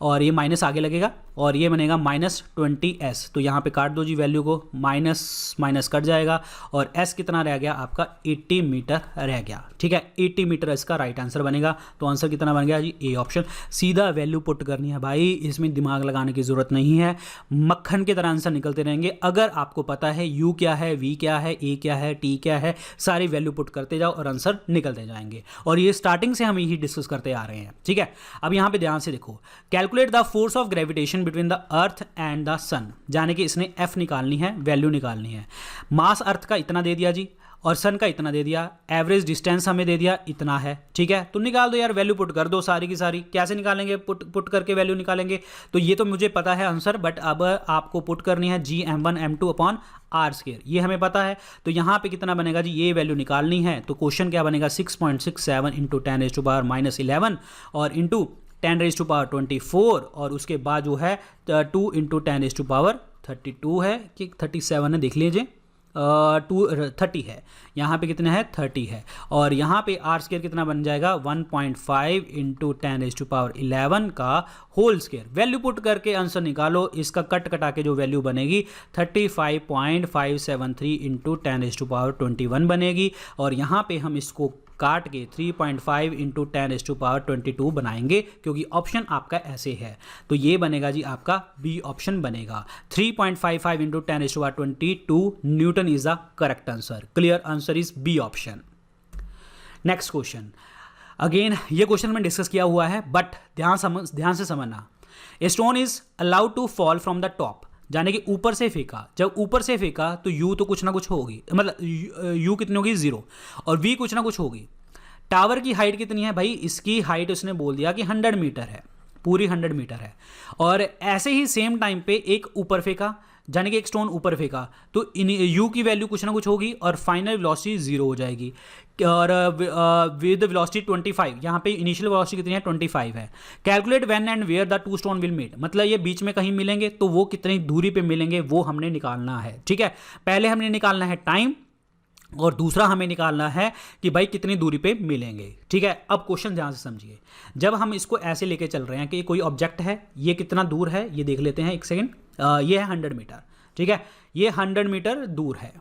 और ये माइनस आगे लगेगा, और ये बनेगा -20s। तो यहाँ पे काट दो जी वैल्यू को, माइनस कट जाएगा, और s कितना रह गया आपका 80 मीटर रह गया, ठीक है। 80 मीटर इसका राइट आंसर बनेगा। तो आंसर कितना बन गया जी ए ऑप्शन। सीधा वैल्यू पुट करनी है भाई, इसमें दिमाग लगाने की जरूरत नहीं है, मक्खन की तरह आंसर निकलते रहेंगे। अगर आपको पता है u क्या है, v क्या है, a क्या है, t क्या है, सारी वैल्यू पुट करते जाओ और आंसर निकलते जाएंगे। और ये स्टार्टिंग से हम यही डिस्कस करते आ रहे हैं, ठीक है। अब यहाँ पे ध्यान से देखो, calculate the force of gravitation between the earth and the sun, जाने कि इसने f निकालनी है, वैल्यू निकालनी है। मास अर्थ का इतना दे दिया जी, और सन का इतना दे दिया, एवरेज डिस्टेंस हमें दे दिया इतना है, ठीक है। तो निकाल दो यार, वैल्यू पुट कर दो सारी की सारी। कैसे निकालेंगे, पुट करके वैल्यू निकालेंगे। तो ये तो मुझे पता है आंसर, बट अब आपको पुट करनी है g m1 m2 upon r square, ये हमें पता है। तो यहाँ पे कितना बनेगा जी, ये वैल्यू निकालनी है। तो क्वेश्चन क्या बनेगा 6.67 इंटू 10⁻⁻11 और इंटू 10⁻24, और उसके बाद जो है 2 इंटू 10⁻32 है कि 37 है, देख लीजिए 30 है, यहाँ पे कितना है 30 है, और यहाँ पे आर स्क्वायर कितना बन जाएगा 1.5 इंटू 10⁻11 का होल स्क्वायर। वैल्यू पुट करके आंसर निकालो, इसका कट कटा के जो वैल्यू बनेगी 35.573 इंटू 10⁻21 बनेगी, और यहाँ पे हम इसको काट के 3.5 इंटू 10⁻22 बनाएंगे, क्योंकि ऑप्शन आपका ऐसे है। तो ये बनेगा जी आपका बी ऑप्शन बनेगा, 3.55 into 10⁻22 newton is the correct answer. Clear, answer is B option. Next question, again ये क्वेश्चन में डिस्कस किया हुआ है, बट ध्यान से समझना। A stone is allowed to fall from the top, जाने कि ऊपर से फेंका, जब ऊपर से फेंका तो u तो कुछ ना कुछ होगी, मतलब u कितनी होगी 0, और v कुछ ना कुछ होगी। टावर की हाइट कितनी है भाई, इसकी हाइट उसने बोल दिया कि 100 मीटर है, पूरी 100 मीटर है, और ऐसे ही सेम टाइम पे एक ऊपर फेंका, जाने कि एक स्टोन ऊपर फेंका, तो u की वैल्यू कुछ ना कुछ होगी, और फाइनल वेलोसिटी 0 हो जाएगी, और विद वेलोसिटी 25, यहाँ पे इनिशियल वेलोसिटी कितनी है 25 है। Calculate when and where the two stone will meet, मतलब ये बीच में कहीं मिलेंगे तो वो कितनी दूरी पे मिलेंगे वो हमने निकालना है, ठीक है। पहले हमने निकालना है टाइम, और दूसरा हमें निकालना है कि भाई कितनी दूरी पे मिलेंगे। ठीक है, अब क्वेश्चन ध्यान से समझिए। जब हम इसको ऐसे लेके चल रहे हैं कि कोई ऑब्जेक्ट है, ये कितना दूर है ये देख लेते हैं एक सेकेंड। ये है 100 मीटर। ठीक है, ये 100 मीटर दूर है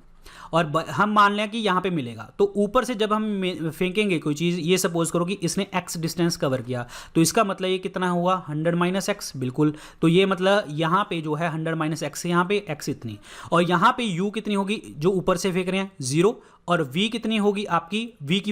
और हम मान लें कि यहाँ पे मिलेगा। तो ऊपर से जब हम फेंकेंगे कोई चीज़, ये सपोज करो कि इसने x डिस्टेंस कवर किया, तो इसका मतलब ये कितना हुआ 100 माइनस एक्स। बिल्कुल, तो ये मतलब यहाँ पे जो है 100 माइनस एक्स, यहाँ पे x इतनी, और यहाँ पे u कितनी होगी जो ऊपर से फेंक रहे हैं 0, और v कितनी होगी आपकी, v की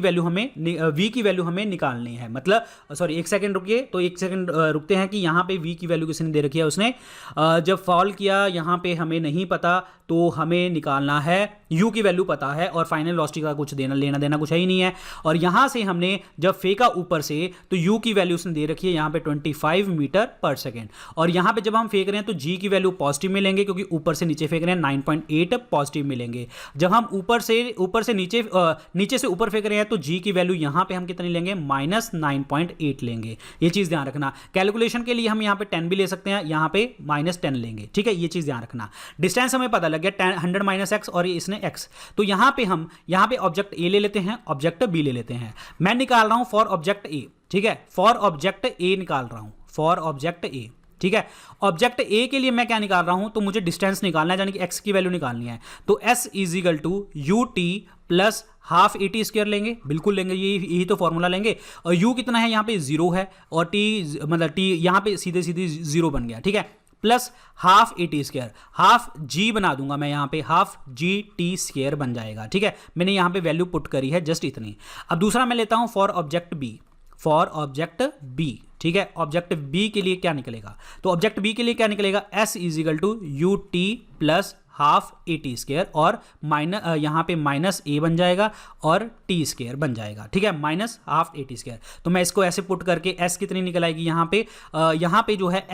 वैल्यू हमें निकालनी है। मतलब सॉरी एक सेकंड रुकिए, तो एक सेकंड रुकते हैं कि यहाँ पे v की वैल्यू किसने दे रखी है, उसने जब फॉल किया यहाँ पे हमें नहीं पता, तो हमें निकालना है u की वैल्यू पता है और फाइनल वेलोसिटी का कुछ लेना देना कुछ है ही नहीं है। और यहाँ से हमने जब फेंका ऊपर से तो u की वैल्यू उसने दे रखी है यहाँ पे 25 मीटर पर सेकेंड, और यहाँ पे जब हम फेंक रहे हैं तो g की वैल्यू पॉजिटिव मिलेंगे क्योंकि ऊपर से नीचे फेंक रहे हैं 9.8 पॉजिटिव मिलेंगे। जब हम ऊपर से नीचे से ऊपर फेंक रहे हैं तो g की वैल्यू यहाँ पे हम कितनी लेंगे -9.8 लेंगे। ये चीज़ ध्यान रखना। कैलकुलेशन के लिए हम यहाँ पे 10 भी ले सकते हैं, यहाँ पे -10 लेंगे। ठीक है, ये चीज़ ध्यान रखना। डिस्टेंस हमें पता लग गया 100 माइनस एक्स और इसने x, तो यहाँ पे ऑब्जेक्ट a ले लेते हैं, ऑब्जेक्ट b ले लेते हैं। मैं निकाल रहा हूँ फॉर ऑब्जेक्ट a। ठीक है, फॉर ऑब्जेक्ट a निकाल रहा हूँ, फॉर ऑब्जेक्ट a। ठीक है, ऑब्जेक्ट a के लिए मैं क्या निकाल रहा हूं, तो मुझे डिस्टेंस निकालना है, यानी कि x की वैल्यू निकालनी है। तो s is equal to U T plus half A T square लेंगे, बिल्कुल लेंगे, यही तो फॉर्मूला लेंगे। और u कितना है, यहाँ पे 0 है, और t मतलब t यहाँ पे सीधे 0 बन गया। ठीक है, plus half A T square, half G बना दूंगा मैं यहाँ पे, हाफ जी टी स्क्वायर बन जाएगा। ठीक है, मैंने यहाँ पे वैल्यू पुट करी है जस्ट इतनी। अब दूसरा मैं लेता हूँ for object B, for object B. ठीक है, ऑब्जेक्ट बी के लिए क्या निकलेगा, तो ऑब्जेक्ट बी के लिए क्या निकलेगा, s is equal to U T plus half A T square, और यहाँ पे माइनस ए बन जाएगा और टी स्क्वायर बन जाएगा। ठीक है, minus half A T square. तो मैं इसको ऐसे पुट करके s कितनी निकल आएगी, यहाँ पे जो है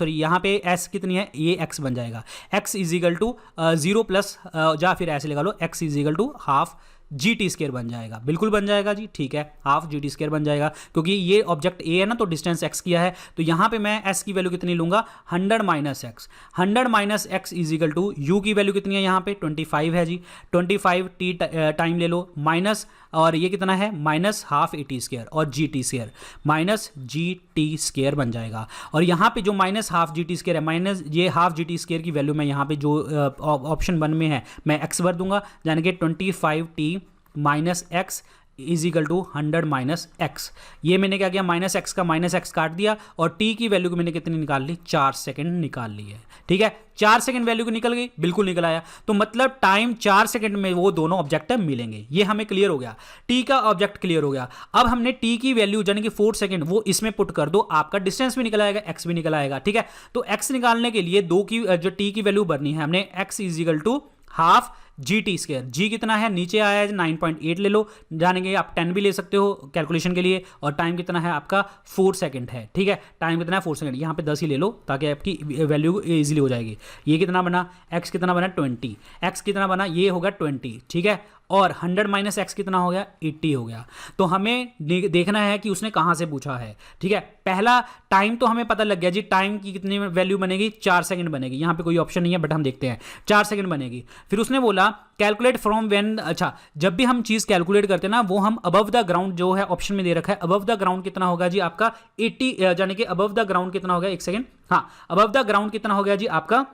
यहाँ पे s कितनी है, ये x बन जाएगा। x इजिकल टू 0 प्लस या फिर ऐसे लगा लो, x is equal to half G T square बन जाएगा। बिल्कुल बन जाएगा जी। ठीक है, हाफ जी टी स्क्वायर बन जाएगा, क्योंकि ये ऑब्जेक्ट ए है ना, तो डिस्टेंस x किया है, तो यहाँ पे मैं s की वैल्यू कितनी लूंगा 100 minus x. 100 minus x is equal to u की वैल्यू कितनी है, यहाँ पे 25 है जी, 25 टी टाइम ले लो, माइनस और ये कितना है minus half A T square और G T square, minus G T square बन जाएगा। और यहाँ पे जो minus half G T square है, माइनस ये हाफ जी टी स्क्वायर की वैल्यू मैं यहाँ पे जो ऑप्शन 1 में है मैं x भर दूंगा, यानी कि 25 t minus x is equal to 100 minus x. ये मैंने क्या किया, माइनस एक्स का माइनस एक्स काट दिया, और टी की वैल्यू को मैंने कितनी निकाल ली, 4 सेकंड निकाल ली है। ठीक है, 4 सेकंड वैल्यू को निकल गई, बिल्कुल निकल आया। तो मतलब टाइम 4 सेकंड में वो दोनों ऑब्जेक्ट मिलेंगे। ये हमें क्लियर हो गया, टी का ऑब्जेक्ट क्लियर हो गया। अब हमने टी की वैल्यू यानी कि 4 सेकंड वो इसमें पुट कर दो, आपका डिस्टेंस भी निकल आएगा, एक्स भी निकल आएगा। ठीक है, तो एक्स निकालने के लिए जो टी की वैल्यू भरनी है हमने, X is equal to half G T square. G कितना है, नीचे आया है 9.8 ले लो, जानेंगे आप 10 भी ले सकते हो कैलकुलेशन के लिए। और टाइम कितना है आपका 4 सेकंड है। ठीक है, टाइम कितना है 4 सेकंड, यहाँ पे 10 ही ले लो ताकि आपकी वैल्यू इजीली हो जाएगी। ये कितना बना, x कितना बना 20, x कितना बना, ये होगा 20। ठीक है, और 100 माइनस एक्स कितना हो गया 80 हो गया। तो हमें देखना है कि उसने कहाँ से पूछा है। ठीक है, पहला टाइम तो हमें पता लग गया जी, टाइम की कितनी वैल्यू बनेगी 4 सेकंड बनेगी। यहाँ पे कोई ऑप्शन नहीं है बट हम देखते हैं 4 सेकंड बनेगी। फिर उसने बोला कैलकुलेट फ्रॉम व्हेन, अच्छा जब भी हम चीज़ कैलकुलेट करते हैं ना, वो हम अबव द ग्राउंड जो है ऑप्शन में दे रखा है, अबव द ग्राउंड कितना होगा जी आपका 80, यानी कि अबव द ग्राउंड कितना हो गया, एक सेकंड, हाँ अबव द ग्राउंड कितना हो गया जी आपका,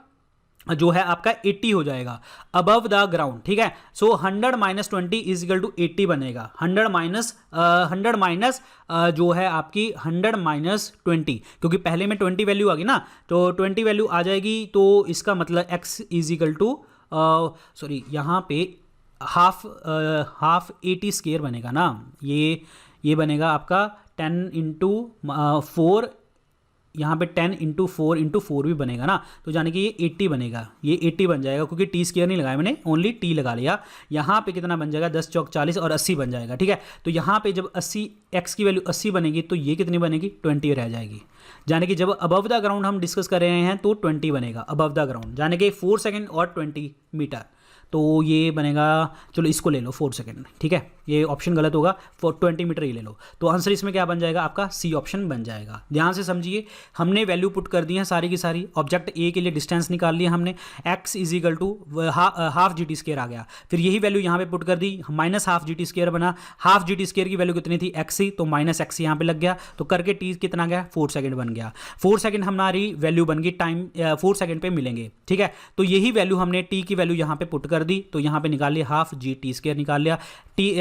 जो है आपका 80 हो जाएगा अबव द ग्राउंड। ठीक है, सो 100 माइनस 20 इज इक्वल टू 80 बनेगा। 100 माइनस जो है आपकी 100 माइनस 20, क्योंकि पहले में 20 वैल्यू आ गई ना, तो 20 वैल्यू आ जाएगी, तो इसका मतलब x is equal to sorry यहाँ पे हाफ 80 स्क्वायर बनेगा ना, ये बनेगा आपका 10 इंटू 4, यहाँ पे 10 इंटू 4 भी बनेगा ना, तो जाने कि ये 80 बनेगा, ये 80 बन जाएगा, क्योंकि टी स्क्वायर नहीं लगाया मैंने, ओनली टी लगा लिया। यहाँ पे कितना बन जाएगा 10 चौक 40 और 80 बन जाएगा। ठीक है, तो यहाँ पे जब 80 x की वैल्यू 80 बनेगी तो ये कितनी बनेगी 20 रह जाएगी। जाने कि जब अबव द ग्राउंड हम डिस्कस कर रहे हैं तो 20 बनेगा अबव द ग्राउंड, जाने कि 4 सेकेंड और 20 मीटर। तो ये बनेगा, चलो इसको ले लो 4 सेकेंड, ठीक है, ये ऑप्शन गलत होगा, 20 मीटर ही ले लो। तो आंसर इसमें क्या बन जाएगा आपका, सी ऑप्शन बन जाएगा। ध्यान से समझिए, हमने वैल्यू पुट कर दी है सारी की सारी। ऑब्जेक्ट ए के लिए डिस्टेंस निकाल लिया हमने, x is equal to half ji T square आ गया, फिर यही वैल्यू यहाँ पे पुट कर दी, माइनस हाफ जी टी स्क्र बना, हाफ जी टी स्क्र की वैल्यू कितनी थी x, तो माइनस x यहाँ पे लग गया, तो करके t कितना गया 4 सेकंड बन गया। 4 सेकंड हमारी वैल्यू बन गई, टाइम 4 सेकंड पे मिलेंगे, ठीक है। तो यही वैल्यू हमने t की वैल्यू यहाँ पे पुट कर दी, तो यहाँ पे निकाल लिया हाफ जी टी स्क्र निकाल लिया,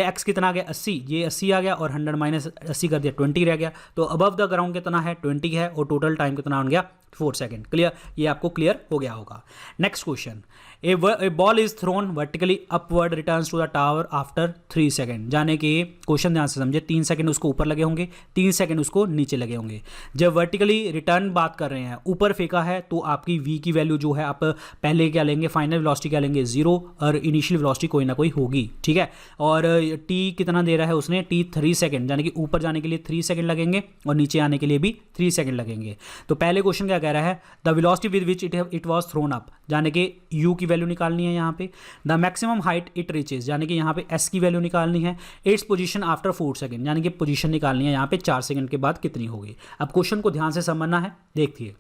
x कितना आ गया 80, ये 80 आ गया, और 100 माइनस 80 कर दिया 20 रह गया। तो अबव द ग्राउंड कितना है 20 है, और टोटल टाइम कितना बन गया 4 सेकंड। क्लियर, ये आपको क्लियर हो गया होगा। Next question, a ball is thrown vertically upward returns to the tower after 3 second. जाने के क्वेश्चन ध्यान से समझे, 3 सेकंड उसको ऊपर लगे होंगे, 3 सेकंड उसको नीचे लगे होंगे। जब वर्टिकली रिटर्न बात कर रहे हैं, ऊपर फेंका है, तो आपकी v की वैल्यू जो है आप पहले क्या लेंगे, फाइनल वेलोसिटी क्या लेंगे 0, और इनिशियल वेलोसिटी कोई ना कोई होगी, ठीक है। और t कितना दे रहा है उसने, t 3 सेकंड, यानी कि ऊपर जाने के लिए 3 सेकंड लगेंगे और नीचे आने के लिए भी 3 सेकंड लगेंगे। तो पहले क्वेश्चन क्या कह रहा है, the velocity with which it was thrown up, यानी कि u की वैल्यू निकालनी है यहाँ पे। The maximum height it reaches, यानी कि यहाँ पे s की वैल्यू निकालनी है। इट्स पोजीशन आफ्टर 4 सेकंड, यानी कि पोजीशन निकालनी है यहाँ पे 4 सेकंड के बाद कितनी होगी। अब क्वेश्चन को ध्यान से समझना है, देखिए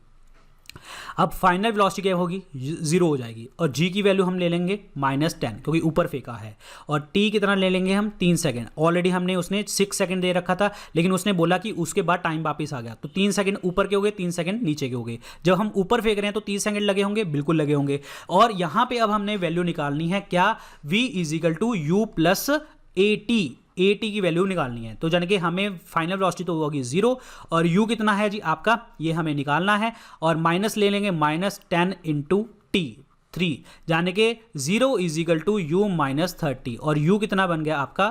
अब फाइनल वेलोसिटी क्या होगी 0 हो जाएगी, और g की वैल्यू हम ले लेंगे -10 क्योंकि ऊपर फेंका है, और t कितना ले लेंगे हम 3 सेकंड। ऑलरेडी हमने उसने 6 सेकंड दे रखा था, लेकिन उसने बोला कि उसके बाद टाइम वापस आ गया, तो 3 सेकंड ऊपर के हो गए, 3 सेकंड नीचे के हो गए। जब हम ऊपर फेंक रहे हैं तो 30 सेकंड लगे होंगे, बिल्कुल लगे होंगे। और यहाँ पे अब हमने वैल्यू निकालनी है क्या, v is equal to you plus A T की वैल्यू निकालनी है। तो यानी कि हमें फाइनल वेलोसिटी तो होगी 0, और u कितना है जी आपका, ये हमें निकालना है, और माइनस ले लेंगे -10 इंटू टी 3, यानी कि 0 इज इक्वल टू यू -30, और u कितना बन गया आपका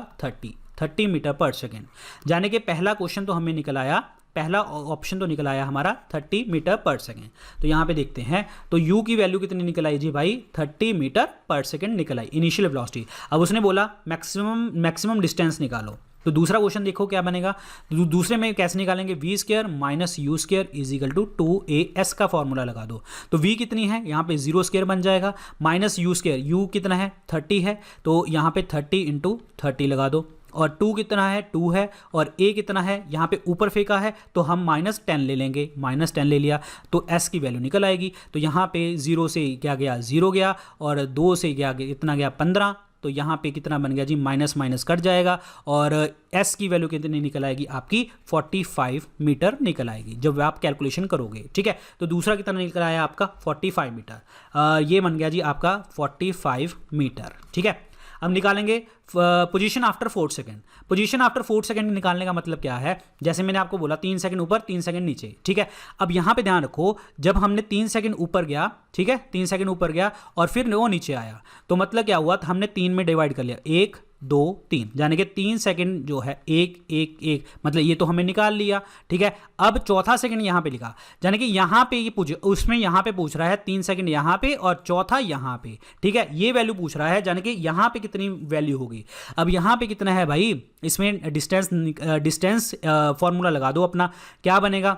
30 मीटर पर सेकेंड। यानी कि पहला क्वेश्चन तो हमें निकल आया, पहला ऑप्शन तो निकल आया हमारा 30 मीटर पर सेकेंड। तो यहाँ पे देखते हैं, तो u की वैल्यू कितनी निकल आई जी भाई 30 मीटर पर सेकेंड निकल आई, इनिशियल वेलोसिटी। अब उसने बोला मैक्सिमम डिस्टेंस निकालो, तो दूसरा क्वेश्चन देखो क्या बनेगा। तो दूसरे में कैसे निकालेंगे, v square minus u square is equal to 2as का फॉर्मूला लगा दो। तो v कितनी है, यहाँ पे 0 स्क्वायर बन जाएगा, माइनस यू स्क्वायर, u कितना है 30 है, तो यहाँ पे 30 इंटू 30 लगा दो, और 2 कितना है 2 है, और a कितना है, यहाँ पे ऊपर फेंका है तो हम -10 ले लेंगे, -10 ले लिया तो s की वैल्यू निकल आएगी। तो यहाँ पे 0 से क्या गया 0 गया, और 2 से क्या गया, इतना गया 15, तो यहाँ पे कितना बन गया जी माइनस कट जाएगा, और s की वैल्यू कितनी निकल आएगी आपकी 45 मीटर निकल आएगी जब आप कैलकुलेशन करोगे, ठीक है। तो दूसरा कितना निकल आया आपका 45 मीटर, ये बन गया जी आपका 45 मीटर, ठीक है। अब निकालेंगे position after 4 second. Position after 4 second निकालने का मतलब क्या है, जैसे मैंने आपको बोला 3 सेकंड ऊपर 3 सेकंड नीचे, ठीक है। अब यहाँ पे ध्यान रखो, जब हमने 3 सेकंड ऊपर गया, ठीक है, 3 सेकंड ऊपर गया और फिर वो नीचे आया, तो मतलब क्या हुआ, हमने 3 में डिवाइड कर लिया, 1 2 3, यानी कि 3 सेकंड जो है 1 1 1, मतलब ये तो हमें निकाल लिया, ठीक है। अब चौथा सेकंड यहाँ पे लिखा, यानी कि यहाँ पे ये पूछ, उसमें यहाँ पे पूछ रहा है 3 सेकंड यहाँ पे और चौथा यहाँ पे, ठीक है, ये वैल्यू पूछ रहा है, यानी कि यहाँ पे कितनी वैल्यू होगी। अब यहाँ पे कितना है भाई, इसमें डिस्टेंस फॉर्मूला लगा दो अपना, क्या बनेगा,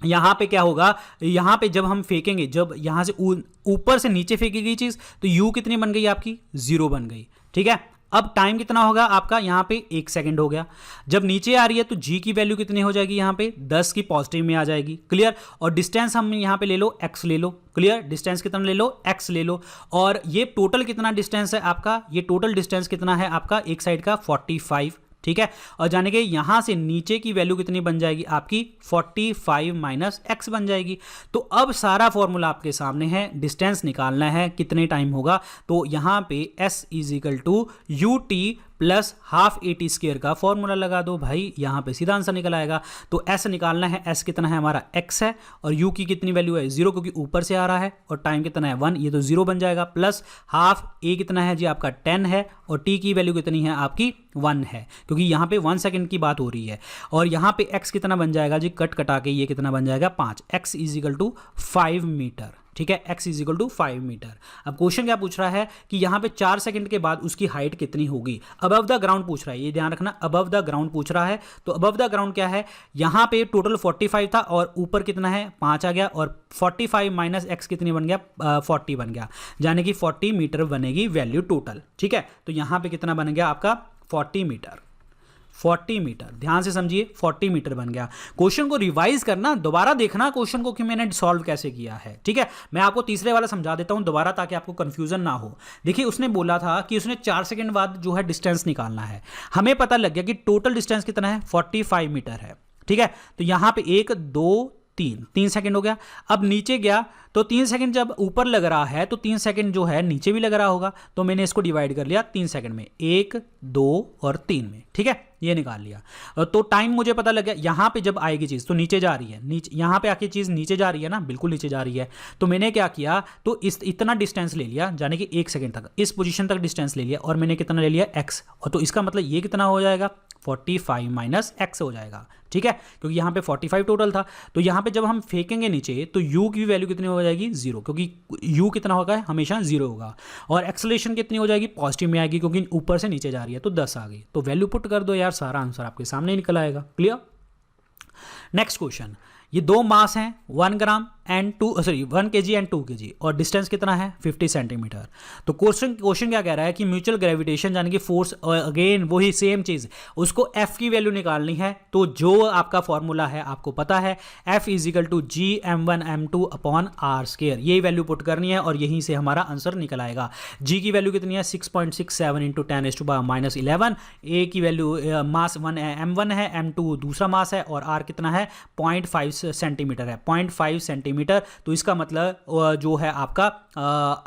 यहाँ पे क्या होगा, यहाँ पे जब हम फेंकेंगे, जब यहाँ से ऊपर से नीचे फेंकी गई चीज़, तो u कितनी बन गई आपकी 0 बन गई, ठीक है। अब टाइम कितना होगा आपका, यहाँ पे 1 सेकंड हो गया। जब नीचे आ रही है तो g की वैल्यू कितनी हो जाएगी, यहाँ पे 10 की पॉजिटिव में आ जाएगी, क्लियर। और डिस्टेंस हम यहाँ पे ले लो x ले लो, क्लियर, डिस्टेंस कितना ले लो x ले लो, और ये टोटल कितना डिस्टेंस है आपका, ये टोटल डिस्टेंस कितना है आपका एक साइड का 45, ठीक है। और जाने के यहाँ से नीचे की वैल्यू कितनी बन जाएगी आपकी 45 माइनस x बन जाएगी। तो अब सारा फॉर्मूला आपके सामने है, डिस्टेंस निकालना है कितने टाइम होगा, तो यहाँ पे s is equal to U T plus half A t square का फॉर्मूला लगा दो भाई, यहाँ पे सीधा आंसर निकल आएगा। तो s निकालना है, s कितना है हमारा x है, और u की कितनी वैल्यू है 0 क्योंकि ऊपर से आ रहा है, और टाइम कितना है 1, ये तो 0 बन जाएगा, प्लस हाफ a कितना है जी आपका 10 है, और t की वैल्यू कितनी है आपकी 1 है, क्योंकि यहाँ पे 1 सेकंड की बात हो रही है। और यहाँ पे x कितना बन जाएगा जी, कट कटा के ये कितना बन जाएगा 5, x is equal to 5 metre, ठीक है, x is equal to 5 metre. अब क्वेश्चन क्या पूछ रहा है कि यहाँ पे 4 सेकंड के बाद उसकी हाइट कितनी होगी, अबव द ग्राउंड पूछ रहा है, ये ध्यान रखना, अबव द ग्राउंड पूछ रहा है। तो अबव द ग्राउंड क्या है, यहाँ पे टोटल 45 था और ऊपर कितना है 5 आ गया, और 45 माइनस x कितनी बन गया 40 बन गया, यानी कि 40 मीटर बनेगी वैल्यू टोटल। ठीक है, तो यहाँ पे कितना बन गया आपका 40 मीटर, 40 मीटर, ध्यान से समझिए 40 मीटर बन गया। क्वेश्चन को रिवाइज करना, दोबारा देखना क्वेश्चन को कि मैंने सॉल्व कैसे किया है। ठीक है, मैं आपको तीसरे वाला समझा देता हूं दोबारा ताकि आपको कंफ्यूजन ना हो। देखिए उसने बोला था कि उसने 4 सेकंड बाद जो है डिस्टेंस निकालना है, हमें पता लग गया कि टोटल डिस्टेंस कितना है 45 मीटर है। ठीक है, तो यहां पे 1 2 3 सेकंड हो गया। अब नीचे गया तो 3 सेकंड जब ऊपर लग रहा है तो 3 सेकंड जो है नीचे भी लग रहा होगा, तो मैंने इसको डिवाइड कर लिया 3 सेकंड में, 1 2 और 3 में। ठीक है, ये निकाल लिया। तो टाइम मुझे पता लग गया, यहां पे जब आएगी चीज तो नीचे जा रही है, नीचे यहां पे आके चीज नीचे जा रही है ना, बिल्कुल नीचे जा रही है। तो मैंने क्या किया, तो इतना डिस्टेंस ले लिया, यानी कि 1 सेकंड तक, इस पोजीशन तक डिस्टेंस ले लिया, और मैंने कितना ले लिया x, और तो इसका मतलब ये कितना हो जाएगा 45 माइनस x हो जाएगा। ठीक है, क्योंकि यहाँ पे 45 टोटल था, तो यहाँ पे जब हम फेंकेंगे नीचे तो u की वैल्यू कितनी हो जाएगी 0, क्योंकि u कितना होगा हमेशा 0 होगा, और एक्सेलरेशन कितनी हो जाएगी पॉजिटिव में आएगी, क्योंकि ऊपर से नीचे जा रही है, तो 10 आ गई। तो वैल्यू पुट कर दो यार, सारा आंसर आपके सामने निकल आएगा। क्लियर। नेक्स्ट क्वेश्चन, ये 2 मास हैं 1 gram and 1 kg and 2 kg, और डिस्टेंस कितना है 50 सेंटीमीटर। तो क्वेश्चन क्या कह रहा है कि म्यूचुअल ग्रेविटेशन यानी कि फोर्स, अगेन वही सेम चीज, उसको F की वैल्यू निकालनी है। तो जो आपका फॉर्मूला है आपको पता है, F is equal to G m1 m2 upon are square, ये वैल्यू पुट करनी है और यहीं से हमारा आंसर निकल आएगा। G की वैल्यू कितनी है 6.67 इंटू 10⁻⁻11, A की वैल्यू मास 1 m1 है, m2 दूसरा मास है, और R कितना है 0.5 सेंटीमीटर है, 0.5 सेंटीमीटर। तो इसका मतलब जो है आपका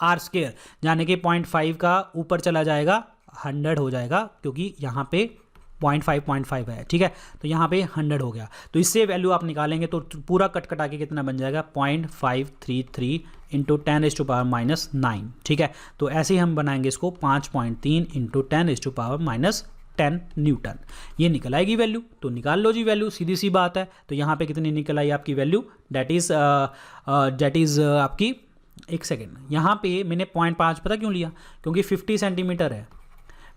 आर स्क्वायर, यानी कि 0.5 का ऊपर चला जाएगा 100 हो जाएगा, क्योंकि यहाँ पे 0.5 है। ठीक है, तो यहाँ पे 100 हो गया, तो इससे वैल्यू आप निकालेंगे तो पूरा कट कटा के कितना बन जाएगा 0.533 इंटू 10⁻⁻9। ठीक है, तो ऐसे ही हम बनाएंगे इसको 5.3 इंटू 10⁻⁻10 न्यूटन, ये निकल आएगी वैल्यू। तो निकाल लो जी वैल्यू, सीधी सी बात है। तो यहाँ पे कितनी निकल आई आपकी वैल्यू, दैट इज आपकी, एक सेकेंड, यहाँ पे मैंने 0.5 पता क्यों लिया, क्योंकि 50 सेंटीमीटर है,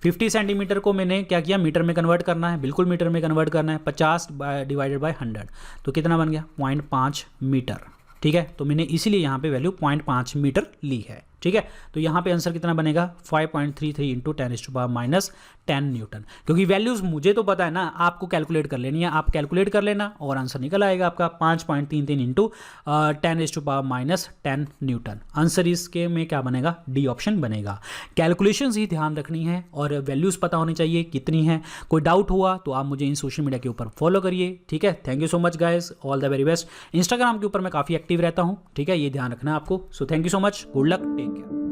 50 सेंटीमीटर को मैंने क्या किया मीटर में कन्वर्ट करना है, बिल्कुल मीटर में कन्वर्ट करना है, 50 डिवाइडेड बाय 100, तो कितना बन गया 0.5 मीटर। ठीक है, तो मैंने इसीलिए यहाँ पे वैल्यू 0.5 मीटर ली है। ठीक है, तो यहाँ पे आंसर कितना बनेगा 5.33 इंटू 10⁻⁻10 न्यूटन, क्योंकि वैल्यूज मुझे तो पता है ना, आपको कैलकुलेट कर लेनी है, आप कैलकुलेट कर लेना और आंसर निकल आएगा आपका 5.33 इंटू 10⁻⁻10 न्यूटन। आंसर इसके में क्या बनेगा, डी ऑप्शन बनेगा। कैलकुलेशंस ही ध्यान रखनी है और वैल्यूज पता होनी चाहिए कितनी है। कोई डाउट हुआ तो आप मुझे इन सोशल मीडिया के ऊपर फॉलो करिए। ठीक है, thank you so much guys, all the very best. Instagram के ऊपर मैं काफ़ी एक्टिव रहता हूँ। ठीक है, ये ध्यान रखना है आपको। So thank you so much, good luck, take care.